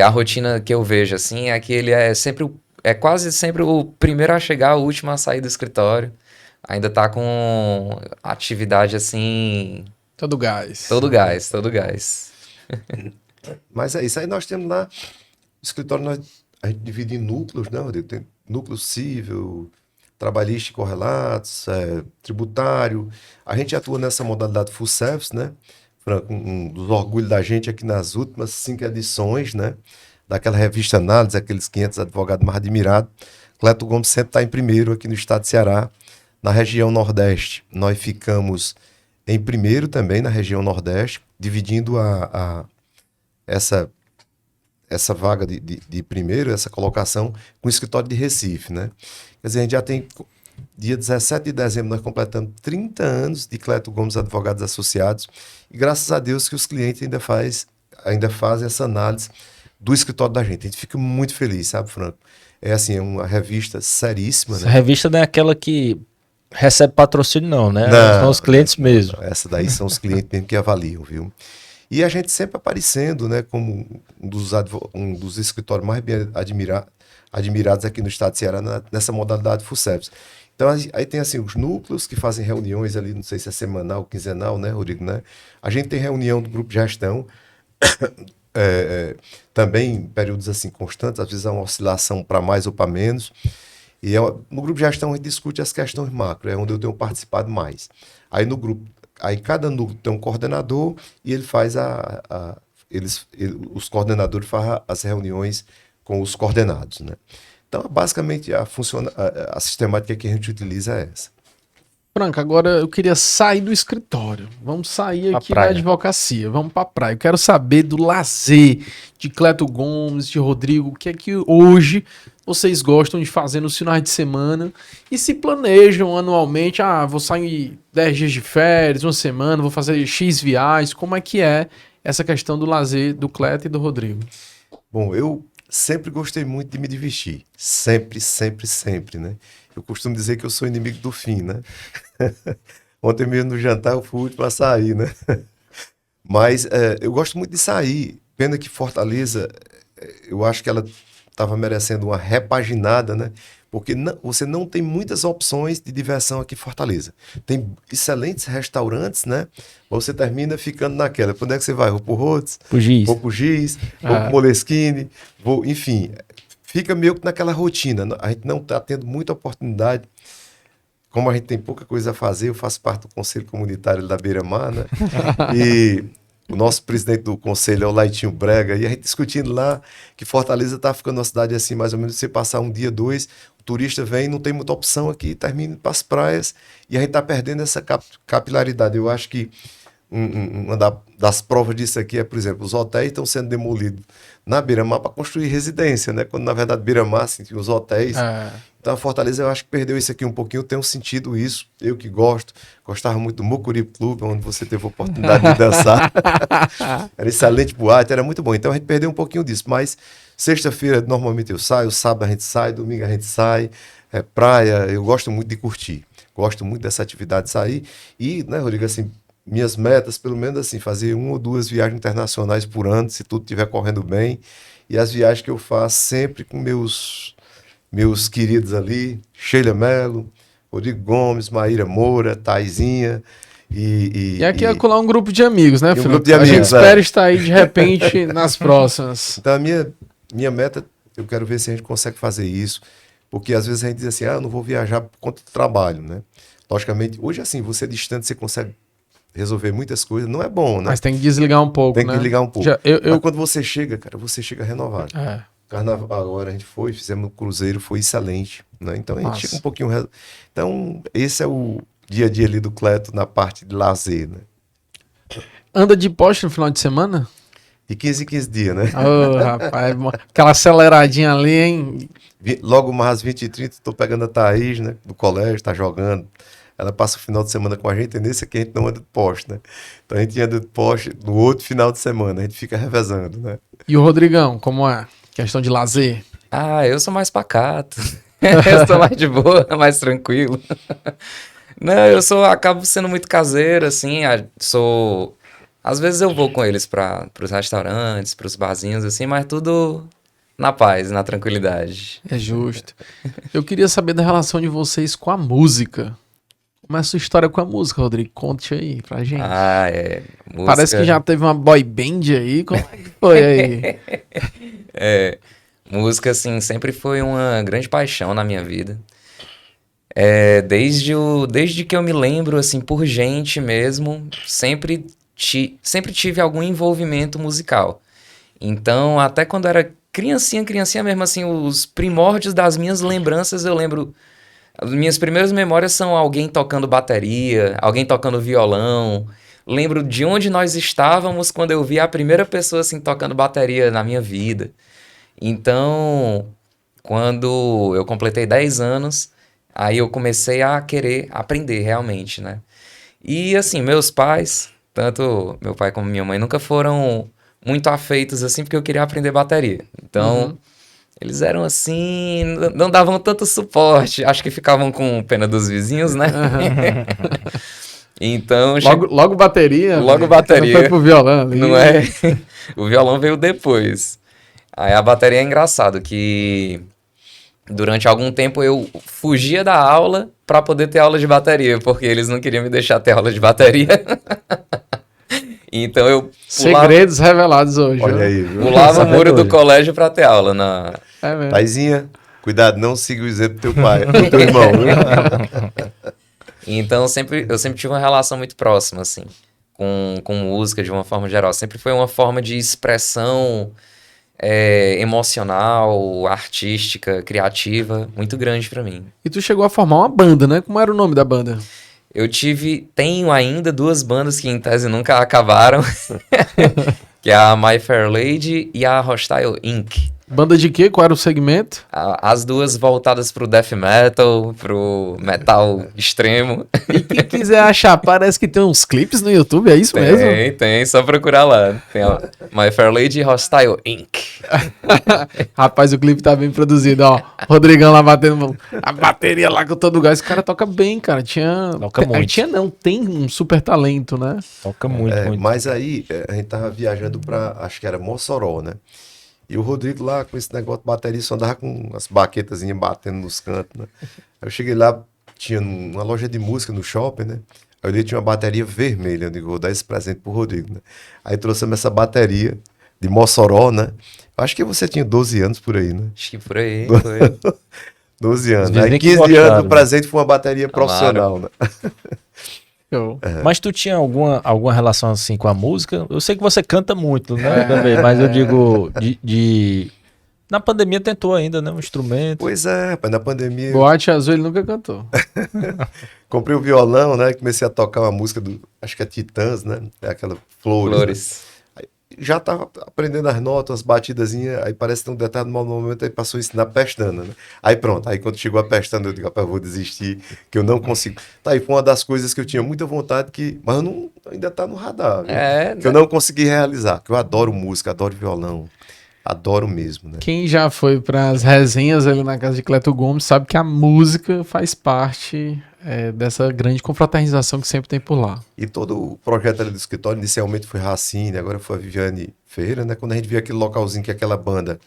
a rotina que eu vejo, assim, é que ele é quase sempre o primeiro a chegar, o último a sair do escritório. Ainda tá com atividade, assim, Todo gás. todo gás, todo gás. Mas é isso. Aí nós temos lá, o escritório, a gente divide em núcleos, né, Rodrigo? Tem núcleo civil, trabalhista e correlatos, tributário. A gente atua nessa modalidade full service, né? Franco, um dos orgulhos da gente aqui nas últimas 5 edições, né? Daquela revista Análise, aqueles 500 advogados mais admirados. Cleto Gomes sempre está em primeiro aqui no estado de Ceará. Na região Nordeste, nós ficamos em primeiro também na região Nordeste, dividindo essa vaga de primeiro, essa colocação, com o escritório de Recife, né? Quer dizer, a gente já tem, dia 17 de dezembro, nós completamos 30 anos de Cleto Gomes Advogados Associados, e graças a Deus que os clientes ainda fazem essa análise do escritório da gente. A gente fica muito feliz, sabe, Franco? É assim, é uma revista seríssima, Essa né? revista não é aquela que recebe patrocínio, não, né? Não, São os clientes mesmo. essa daí são os clientes mesmo que avaliam, viu? E a gente sempre aparecendo, né, como um dos escritórios mais bem admirados aqui no estado de Ceará, nessa modalidade full service. Então, aí tem assim, os núcleos que fazem reuniões ali, não sei se é semanal, quinzenal, né, Rodrigo, né? A gente tem reunião do grupo de gestão, também em períodos assim constantes, às vezes há uma oscilação para mais ou para menos. E no grupo de gestão a gente discute as questões macro, é onde eu tenho participado mais. Aí cada núcleo tem um coordenador e ele faz os coordenadores fazem as reuniões com os coordenados, né? Então, basicamente, a sistemática que a gente utiliza é essa. Franco, agora eu queria sair do escritório. Vamos sair Pra aqui da praia. advocacia. Vamos pra praia. Eu quero saber do lazer de Cleto Gomes, de Rodrigo. O que é que hoje vocês gostam de fazer nos finais de semana e se planejam anualmente? Ah, vou sair 10 dias de férias, uma semana, vou fazer X viagens. Como é que é essa questão do lazer do Cleto e do Rodrigo? Bom, eu sempre gostei muito de me divertir. Sempre, sempre, sempre, né? Eu costumo dizer que eu sou inimigo do fim, né? Ontem mesmo no jantar eu fui o último a sair, né? Mas eu gosto muito de sair. Pena que Fortaleza, eu acho que ela estava merecendo uma repaginada, né? Porque você não tem muitas opções de diversão aqui em Fortaleza. Tem excelentes restaurantes, né? Mas você termina ficando naquela. Para onde é que você vai? Vou pro Rhodes, Pro Giz. vou pro Giz, vou pro Moleskine, enfim, fica meio que naquela rotina. A gente não está tendo muita oportunidade. Como a gente tem pouca coisa a fazer, eu faço parte do Conselho Comunitário da Beira-Mar, né? E o nosso presidente do conselho é o Laitinho Brega, e a gente discutindo lá que Fortaleza está ficando uma cidade assim, mais ou menos, você passar um dia, dois, o turista vem, não tem muita opção aqui, termina para as praias, e a gente está perdendo essa capilaridade. Eu acho que uma das provas disso aqui é, por exemplo, os hotéis estão sendo demolidos na Beira-Mar para construir residência, né? Quando, na verdade, Beira-Mar, assim, tinha os hotéis. Então, a Fortaleza, eu acho que perdeu isso aqui um pouquinho. Eu tenho sentido isso. Eu que gostava muito do Mucuripe Clube, onde você teve a oportunidade de dançar. Era excelente boate, era muito bom. Então, a gente perdeu um pouquinho disso. Mas, sexta-feira, normalmente eu saio, sábado a gente sai, domingo a gente sai. Praia, eu gosto muito de curtir. Gosto muito dessa atividade de sair. E, né, Rodrigo, assim, minhas metas, pelo menos assim, fazer 1 ou 2 viagens internacionais por ano, se tudo estiver correndo bem. E as viagens que eu faço sempre com meus queridos ali, Sheila Mello, Rodrigo Gomes, Maíra Moura, Taizinha. E aqui é colar um grupo de amigos, né, um Felipe? grupo de A gente amigos, espera estar aí de repente nas próximas. Então, a minha meta, eu quero ver se a gente consegue fazer isso, porque às vezes a gente diz assim, eu não vou viajar por conta do trabalho, né? Logicamente, hoje assim, você distante, você consegue resolver muitas coisas, não é bom, né? Mas tem que desligar um pouco, Tem que né? desligar um pouco. Mas quando você chega, cara, você chega renovado. Carnaval agora a gente fizemos um cruzeiro, foi excelente, né? Então a gente chega um pouquinho... Então esse é o dia a dia ali do Cleto na parte de lazer, né? Anda de Porsche no final de semana? De 15 em 15 dias, né? Rapaz, aquela aceleradinha ali, hein? Logo mais às 20h30, tô pegando a Thaís, né? Do colégio, tá jogando. Ela passa o final de semana com a gente, e nesse aqui a gente não anda de Porsche, né? Então a gente anda de Porsche no outro final de semana, a gente fica revezando, né? E o Rodrigão, como é? Questão de lazer? Eu sou mais pacato. Eu sou mais de boa, mais tranquilo. Não, acabo sendo muito caseiro, assim, Às vezes eu vou com eles pros restaurantes, pros barzinhos, assim, mas tudo na paz, na tranquilidade. É justo. Eu queria saber da relação de vocês com a música. Como é a sua história com a música, Rodrigo? Conte aí pra gente. Música... Parece que já teve uma boy band aí. Como é que foi aí? Música, assim, sempre foi uma grande paixão na minha vida. Desde que eu me lembro, assim, por gente mesmo, sempre tive algum envolvimento musical. Então, até quando era criancinha mesmo, assim, os primórdios das minhas lembranças, eu lembro... As minhas primeiras memórias são alguém tocando bateria, alguém tocando violão. Lembro de onde nós estávamos quando eu vi a primeira pessoa, assim, tocando bateria na minha vida. Então, quando eu completei 10 anos, aí eu comecei a querer aprender realmente, né? E, assim, meus pais, tanto meu pai como minha mãe, nunca foram muito afeitos, assim, porque eu queria aprender bateria. Então, eles eram assim, não davam tanto suporte. Acho que ficavam com pena dos vizinhos, né? Então... Logo bateria? Logo bateria. Não foi pro violão ali. Não é? O violão veio depois. Aí a bateria é engraçado, que durante algum tempo eu fugia da aula para poder ter aula de bateria, porque eles não queriam me deixar ter aula de bateria. Então eu Segredos revelados hoje. Olha aí, viu? Pulava o muro do colégio para ter aula. É mesmo. Taizinha, cuidado, não siga o exemplo do teu pai, do teu irmão. Viu? Então eu sempre tive uma relação muito próxima, assim, com música de uma forma geral. Sempre foi uma forma de expressão emocional, artística, criativa, muito grande pra mim. E tu chegou a formar uma banda, né? Como era o nome da banda? Tenho ainda 2 bandas que em tese nunca acabaram, que é a My Fair Lady e a Hostile Inc. Banda de quê? Qual era o segmento? As 2 voltadas pro death metal, pro metal extremo. E quem quiser achar, parece que tem uns clipes no YouTube, é isso mesmo? Tem, só procurar lá. Tem a My Fair Lady e Hostile Inc. Rapaz, o clipe tá bem produzido, ó. Rodrigão lá batendo a bateria lá com todo o gás. O cara toca bem, cara. Toca muito. Tem um super talento, né? Toca muito, muito. Mas aí, a gente tava viajando pra, acho que era Mossoró, né? E o Rodrigo lá, com esse negócio de bateria, só andava com as baquetazinhas batendo nos cantos, né? Aí eu cheguei lá, tinha uma loja de música no shopping, né? Aí eu tinha uma bateria vermelha, eu digo, vou dar esse presente pro Rodrigo, né? Aí trouxemos essa bateria de Mossoró, né? Eu acho que você tinha 12 anos por aí, né? Acho que por aí, foi. 12 anos. Os Aí vizinhos 15 que anos gostaram, o presente foi uma bateria profissional, né? Show. Mas tu tinha alguma relação assim com a música? Eu sei que você canta muito, né? Também, mas eu digo na pandemia tentou ainda, né? Um instrumento. Pois é, rapaz, na pandemia Boate Azul ele nunca cantou. comprei o violão, né? Comecei a tocar uma música do, acho que é Titãs, né? É aquela Flores. Flores. Né? Já tava aprendendo as notas, as batidazinhas, aí parece que tem um determinado momento, aí passou isso na pestana, né? Aí pronto, aí quando chegou a pestana, eu digo, rapaz, eu vou desistir, que eu não consigo. Tá, aí foi uma das coisas que eu tinha muita vontade, mas eu não, ainda tá no radar, viu? Que eu não consegui realizar, que eu adoro música, adoro violão, adoro mesmo, né? Quem já foi pras resenhas ali na casa de Cleto Gomes sabe que a música faz parte dessa grande confraternização que sempre tem por lá. E todo o projeto ali do escritório, inicialmente foi Racine, agora foi a Viviane Ferreira, né? Quando a gente via aquele localzinho que aquela banda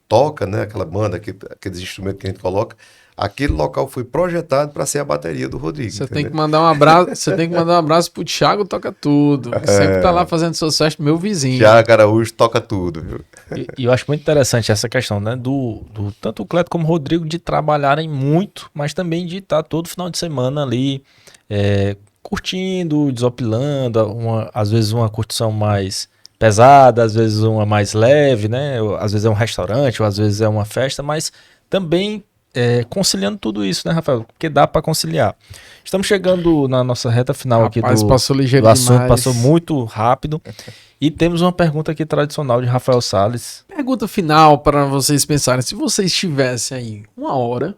toca, né? Aquela banda, aqueles instrumentos que a gente coloca, aquele local foi projetado para ser a bateria do Rodrigo. Você entendeu? tem que mandar um abraço, você tem que mandar um abraço pro Thiago Toca Tudo, que sempre tá lá fazendo suas festas, meu vizinho. Thiago Araújo toca tudo, viu? E eu acho muito interessante essa questão, né? Tanto o Cleto como o Rodrigo de trabalharem muito, mas também de estar todo final de semana ali curtindo, desopilando, às vezes uma curtição mais pesada, às vezes uma mais leve, né? Às vezes é um restaurante, ou às vezes é uma festa, mas também conciliando tudo isso, né, Rafael? Porque dá para conciliar. Estamos chegando na nossa reta final aqui passou ligeiro do assunto, demais. passou muito rápido. E temos uma pergunta aqui tradicional de Rafael Salles. Pergunta final para vocês pensarem. Se vocês tivessem aí 1 hora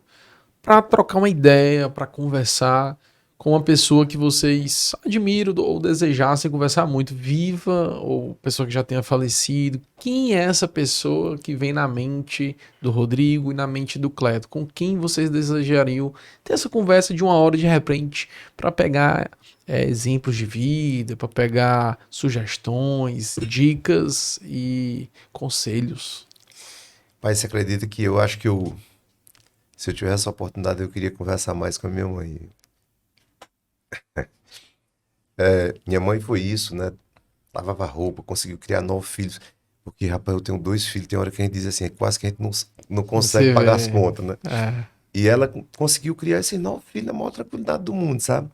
para trocar uma ideia, para conversar com uma pessoa que vocês admiram ou desejassem conversar muito, viva ou pessoa que já tenha falecido, quem é essa pessoa que vem na mente do Rodrigo e na mente do Cleto? Com quem vocês desejariam ter essa conversa de 1 hora de repente para pegar exemplos de vida, para pegar sugestões, dicas e conselhos? Mas você acredita que eu acho que se eu tivesse a oportunidade, eu queria conversar mais com a minha mãe. Minha mãe foi isso, né? Lavava roupa, conseguiu criar 9 filhos. Porque, rapaz, eu tenho 2 filhos, tem hora que a gente diz assim, quase que a gente não consegue Você pagar vê. as contas, né? É. E ela conseguiu criar esses 9 filhos na maior tranquilidade do mundo, sabe?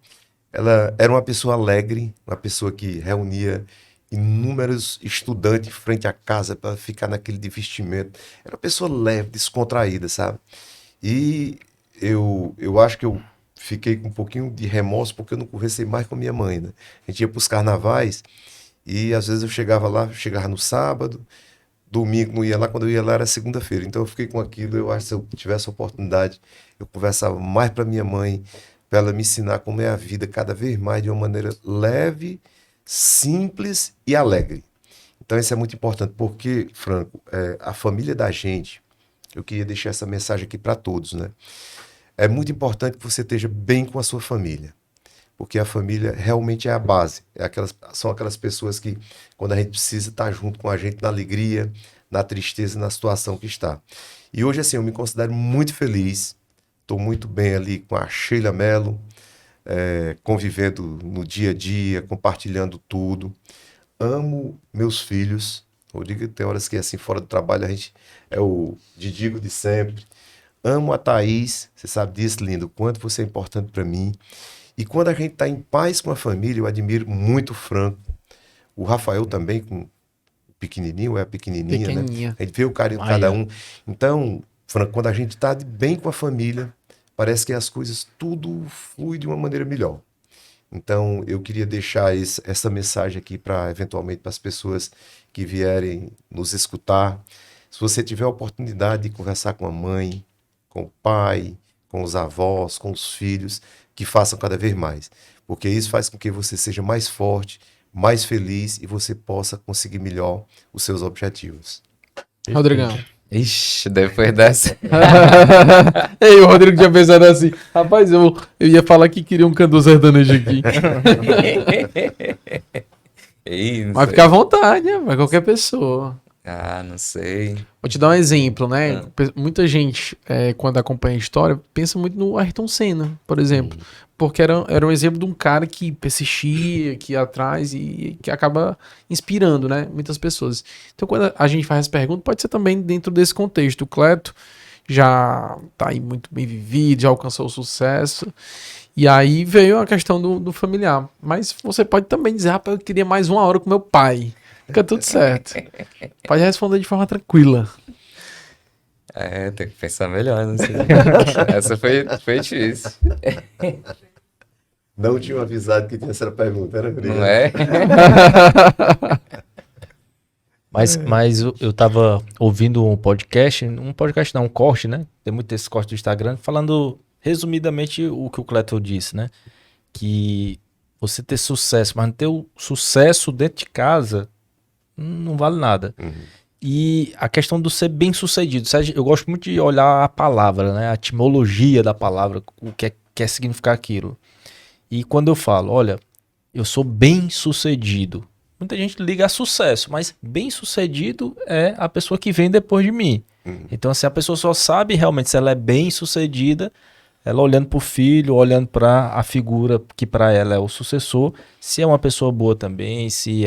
Ela era uma pessoa alegre, uma pessoa que reunia inúmeros estudantes em frente à casa para ficar naquele divertimento. Era uma pessoa leve, descontraída, sabe? E eu acho que eu fiquei com um pouquinho de remorso porque eu não conversei mais com minha mãe, né? A gente ia para os carnavais e às vezes eu chegava no sábado, domingo não ia lá, quando eu ia lá era segunda-feira. Então eu fiquei com aquilo, eu acho que se eu tivesse a oportunidade, eu conversava mais para minha mãe, para ela me ensinar como é a vida cada vez mais de uma maneira leve, simples e alegre. Então isso é muito importante, porque, Franco, a família da gente, eu queria deixar essa mensagem aqui para todos, né? É muito importante que você esteja bem com a sua família, porque a família realmente é a base. São aquelas pessoas que, quando a gente precisa, estar junto com a gente na alegria, na tristeza, na situação que está. E hoje, assim, eu me considero muito feliz, estou muito bem ali com a Sheila Mello, convivendo no dia a dia, compartilhando tudo. Amo meus filhos. Eu digo que tem horas que, assim, fora do trabalho, a gente é o Didigo de sempre. Amo a Thaís, você sabe disso, lindo, o quanto você é importante para mim. E quando a gente está em paz com a família, eu admiro muito o Franco. O Rafael também, com o pequenininho, é a pequenininha, né? Pequenininha. A gente vê o carinho de Maia. cada um. Então, Franco, quando a gente está bem com a família, parece que as coisas tudo flui de uma maneira melhor. Então, eu queria deixar essa mensagem aqui para, eventualmente, para as pessoas que vierem nos escutar. Se você tiver a oportunidade de conversar com a mãe, com o pai, com os avós, com os filhos, que façam cada vez mais. Porque isso faz com que você seja mais forte, mais feliz e você possa conseguir melhor os seus objetivos. Rodrigão. Ixi, depois dessa. Ei, o Rodrigo tinha pensado assim, rapaz, eu ia falar que queria um cantor sertanejo aqui. Ih, não Mas sei. fica à vontade, né? Pra qualquer pessoa. Ah, não sei. Vou te dar um exemplo, né? Muita gente, quando acompanha a história, pensa muito no Ayrton Senna, por exemplo. Porque era um exemplo de um cara que persistia, que ia atrás e que acaba inspirando, né? Muitas pessoas. Então, quando a gente faz essa pergunta, pode ser também dentro desse contexto. O Cleto já tá aí muito bem vivido, já alcançou o sucesso. E aí veio a questão do familiar. Mas você pode também dizer, rapaz, eu queria mais 1 hora com meu pai. Fica tudo certo. Pode responder de forma tranquila. Tem que pensar melhor, não sei. Essa foi difícil. Não tinha avisado que tinha essa pergunta, né, Rodrigo? Não é? Mas eu tava ouvindo um podcast não, um corte, né? Tem muito esse corte do Instagram, falando resumidamente o que o Cleto disse, né? Que você ter sucesso, mas não ter o sucesso dentro de casa não vale nada. E a questão do ser bem sucedido, eu gosto muito de olhar a palavra, né? A etimologia da palavra, o que quer significar aquilo. E quando eu falo, olha, eu sou bem sucedido, muita gente liga a sucesso, mas bem sucedido é a pessoa que vem depois de mim. Então, assim, a pessoa só sabe realmente se ela é bem sucedida, ela olhando para o filho, olhando para a figura que para ela é o sucessor, se é uma pessoa boa também, se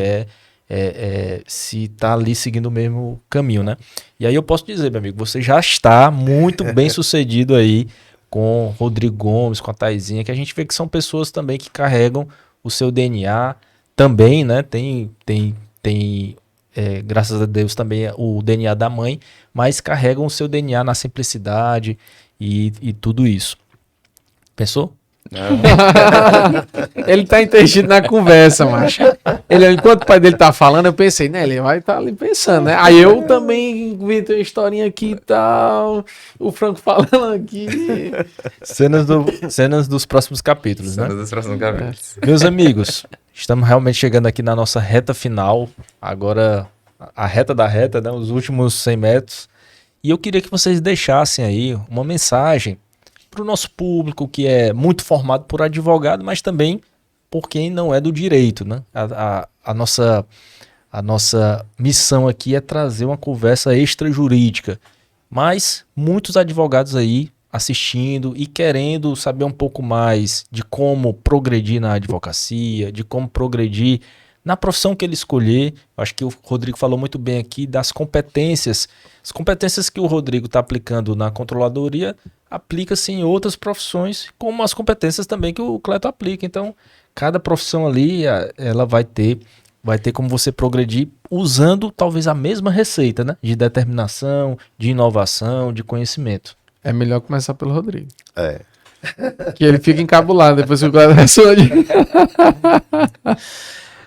se tá ali seguindo o mesmo caminho, né? E aí eu posso dizer, meu amigo, você já está muito bem sucedido aí com o Rodrigo Gomes, com a Thaisinha, que a gente vê que são pessoas também que carregam o seu DNA também, né? Tem graças a Deus também o DNA da mãe, mas carregam o seu DNA na simplicidade e tudo isso. Pensou? Não. Ele tá entendido na conversa, macho. Enquanto o pai dele tá falando, eu pensei, né? Ele vai estar ali pensando, né? Aí eu também inventei uma historinha aqui e tal. O Franco falando aqui. Cenas dos próximos capítulos, né? Cena dos próximos capítulos. Meus amigos, estamos realmente chegando aqui na nossa reta final. Agora, a reta da reta, né? Os últimos 100 metros. E eu queria que vocês deixassem aí uma mensagem para o nosso público que é muito formado por advogado, mas também por quem não é do direito, né? A nossa missão aqui é trazer uma conversa extrajurídica, mas muitos advogados aí assistindo e querendo saber um pouco mais de como progredir na advocacia, de como progredir na profissão que ele escolher. Acho que o Rodrigo falou muito bem aqui das competências. As competências que o Rodrigo está aplicando na controladoria aplica-se em outras profissões, como as competências também que o Cleto aplica. Então, cada profissão ali, ela vai ter como você progredir usando talvez a mesma receita, né? De determinação, de inovação, de conhecimento. É melhor começar pelo Rodrigo. É. Que ele fica encabulado depois que o Cleto responde.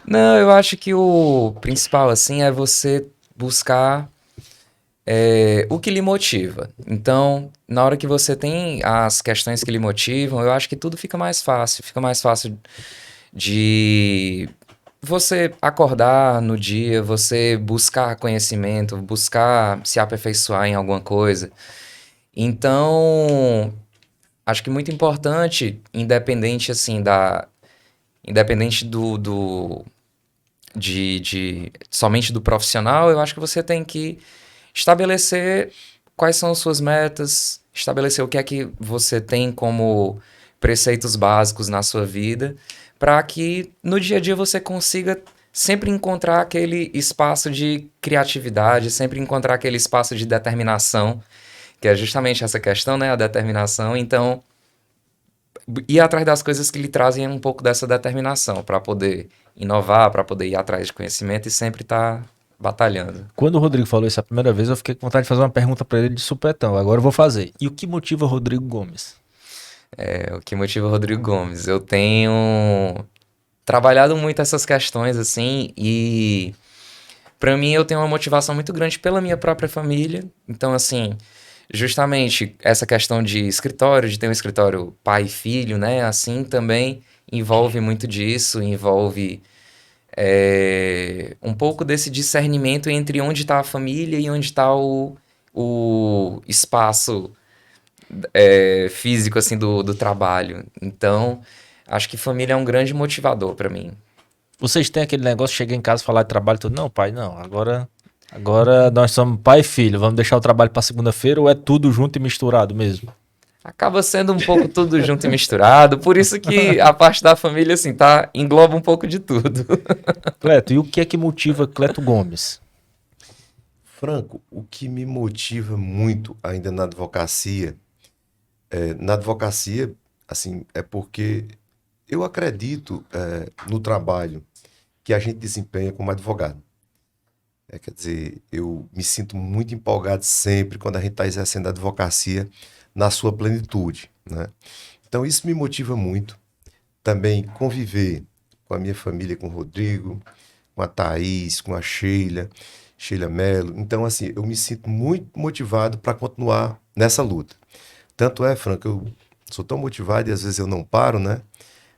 Não, eu acho que o principal, assim, é você buscar o que lhe motiva. Então, na hora que você tem as questões que lhe motivam, eu acho que tudo fica mais fácil. Fica mais fácil de você acordar no dia, você buscar conhecimento, buscar se aperfeiçoar em alguma coisa. Então, acho que muito importante, independente, assim, independente somente do profissional, eu acho que você tem que estabelecer quais são as suas metas, estabelecer o que é que você tem como preceitos básicos na sua vida, para que no dia a dia você consiga sempre encontrar aquele espaço de criatividade, sempre encontrar aquele espaço de determinação, que é justamente essa questão, né, a determinação. Então, ir atrás das coisas que lhe trazem um pouco dessa determinação, para poder inovar, para poder ir atrás de conhecimento e sempre estar batalhando. Quando o Rodrigo falou isso a primeira vez, eu fiquei com vontade de fazer uma pergunta para ele de supetão. Agora eu vou fazer. E o que motiva o Rodrigo Gomes? O que motiva o Rodrigo Gomes? Eu tenho trabalhado muito essas questões, assim, e para mim eu tenho uma motivação muito grande pela minha própria família. Então, assim, justamente essa questão de escritório, de ter um escritório pai e filho, né? Assim, também envolve muito disso, envolve um pouco desse discernimento entre onde está a família e onde está o espaço físico, assim, do trabalho. Então, acho que família é um grande motivador para mim. Vocês têm aquele negócio, chega em casa, falar de trabalho, tudo? Não, pai, não. Agora nós somos pai e filho. Vamos deixar o trabalho para segunda-feira ou é tudo junto e misturado mesmo? Acaba sendo um pouco tudo junto e misturado, por isso que a parte da família, assim, engloba um pouco de tudo. Cleto, e o que é que motiva Cleto Gomes? Franco, o que me motiva muito ainda na advocacia, assim, é porque eu acredito no trabalho que a gente desempenha como advogado. Quer dizer, eu me sinto muito empolgado sempre quando a gente está exercendo a advocacia na sua plenitude, né? Então isso me motiva muito. Também conviver com a minha família, com o Rodrigo, com a Thaís, com a Sheila Mello. Então, assim, eu me sinto muito motivado para continuar nessa luta. Tanto é, Franco, eu sou tão motivado e às vezes eu não paro, né?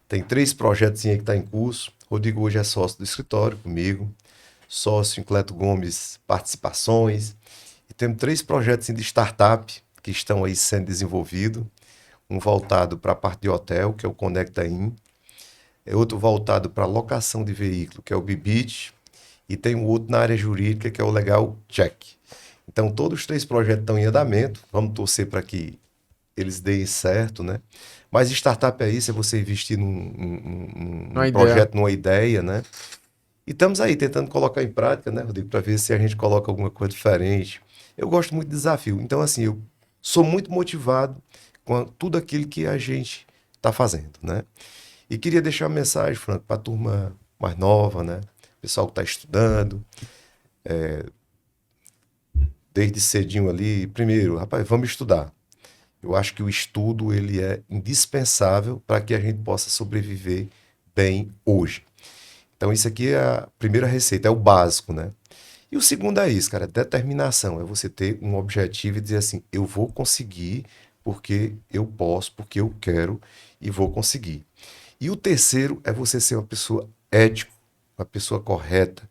Tem 3 projetos aí que estão em curso. O Rodrigo hoje é sócio do escritório comigo, sócio em Cleto Gomes Participações. E temos 3 projetos de startup que estão aí sendo desenvolvidos. Um voltado para a parte de hotel, que é o Conecta-In. Outro voltado para locação de veículo, que é o Bibit. E tem um outro na área jurídica, que é o Legal Check. Então, todos os 3 projetos estão em andamento. Vamos torcer para que eles deem certo, né? Mas startup é isso, é você investir num projeto, numa ideia, né? E estamos aí tentando colocar em prática, né, Rodrigo, para ver se a gente coloca alguma coisa diferente. Eu gosto muito de desafio. Então, assim, eu sou muito motivado com tudo aquilo que a gente está fazendo, né? E queria deixar uma mensagem, Franco, para a turma mais nova, né? Pessoal que está estudando, desde cedinho ali. Primeiro, rapaz, vamos estudar. Eu acho que o estudo ele é indispensável para que a gente possa sobreviver bem hoje. Então isso aqui é a primeira receita, é o básico, né? E o segundo é isso, cara, determinação. É você ter um objetivo e dizer assim, eu vou conseguir porque eu posso, porque eu quero e vou conseguir. E o terceiro é você ser uma pessoa ética, uma pessoa correta,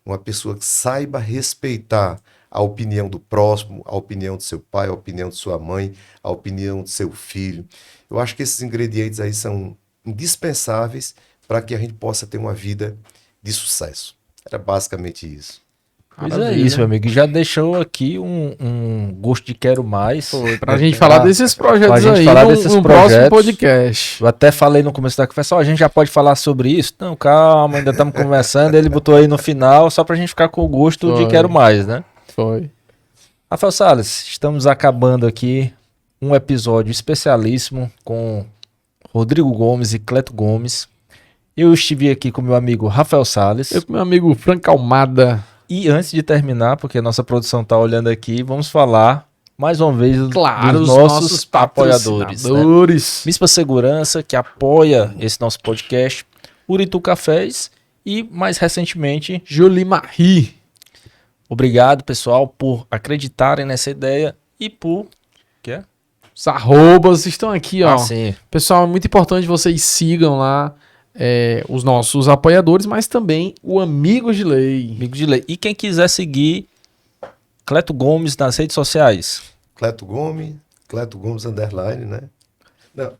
uma pessoa que saiba respeitar a opinião do próximo, a opinião do seu pai, a opinião de sua mãe, a opinião do seu filho. Eu acho que esses ingredientes aí são indispensáveis para que a gente possa ter uma vida de sucesso. Era basicamente isso. Pois é Maravilha. isso, meu amigo. Já deixou aqui um gosto de quero mais. Foi, pra gente falar desses projetos pra gente aí falar no, desses no próximo projetos. podcast. Eu até falei no começo da conversa, ó, a gente já pode falar sobre isso? Não, calma, ainda estamos conversando. Ele botou aí no final, só pra gente ficar com o gosto Foi. de quero mais, né? Foi. Rafael Salles, estamos acabando aqui um episódio especialíssimo com Rodrigo Gomes e Cleto Gomes. Eu estive aqui com meu amigo Rafael Salles. Eu com meu amigo Franco Almada. E antes de terminar, porque a nossa produção tá olhando aqui, vamos falar mais uma vez Claro, dos os nossos apoiadores. Né? patrocinadores. Mispa Segurança, que apoia esse nosso podcast, Uritu Cafés e, mais recentemente, Julie Marie. obrigado, pessoal, por acreditarem nessa ideia e por... Que é? Os arrobas estão aqui, ó. Ah, sim. Pessoal, é muito importante vocês sigam lá os nossos apoiadores, mas também o Amigos de Lei. Amigo de lei. E quem quiser seguir Cleto Gomes nas redes sociais, Cleto Gomes underline, né? Não,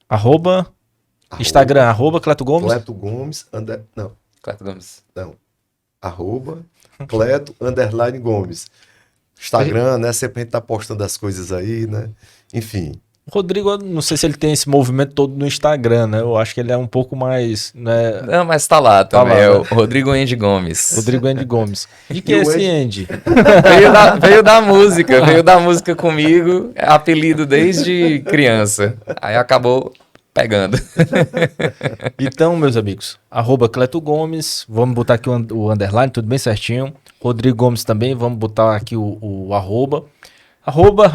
arroba, Instagram, arroba Cleto Gomes. Cleto Gomes, não, Cleto Gomes. arroba Cleto underline Gomes. Instagram, né? Sempre a gente tá postando as coisas aí, né? Enfim. Rodrigo, eu não sei se ele tem esse movimento todo no Instagram, né? Eu acho que ele é um pouco mais, né? Não, mas tá lá Tá também. lá, É né? o Rodrigo Andy Gomes. Rodrigo Andy Gomes. De que E é o esse Andy? Andy? Veio da música comigo, é apelido desde criança. Aí acabou pegando. Então, meus amigos, arroba Cleto Gomes, vamos botar aqui o underline, tudo bem certinho. Rodrigo Gomes também, vamos botar aqui o arroba. Arroba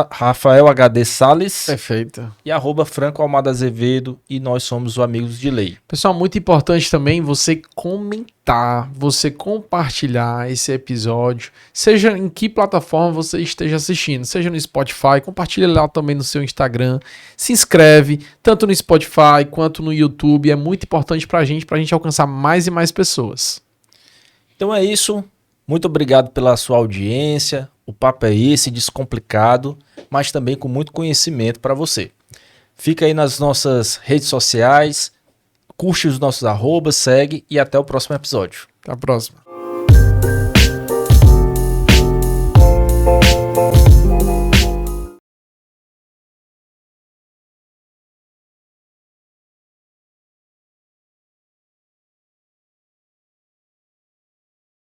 Rafael HD Salles Perfeito. e arroba Franco Almada Azevedo e nós somos o Amigos de Lei. Pessoal, muito importante também você comentar, você compartilhar esse episódio, seja em que plataforma você esteja assistindo, seja no Spotify, compartilha lá também no seu Instagram, se inscreve, tanto no Spotify quanto no YouTube, é muito importante pra gente alcançar mais e mais pessoas. Então é isso, muito obrigado pela sua audiência, o papo é esse, descomplicado, mas também com muito conhecimento para você. Fica aí nas nossas redes sociais, curte os nossos arrobas, segue e até o próximo episódio. Até a próxima.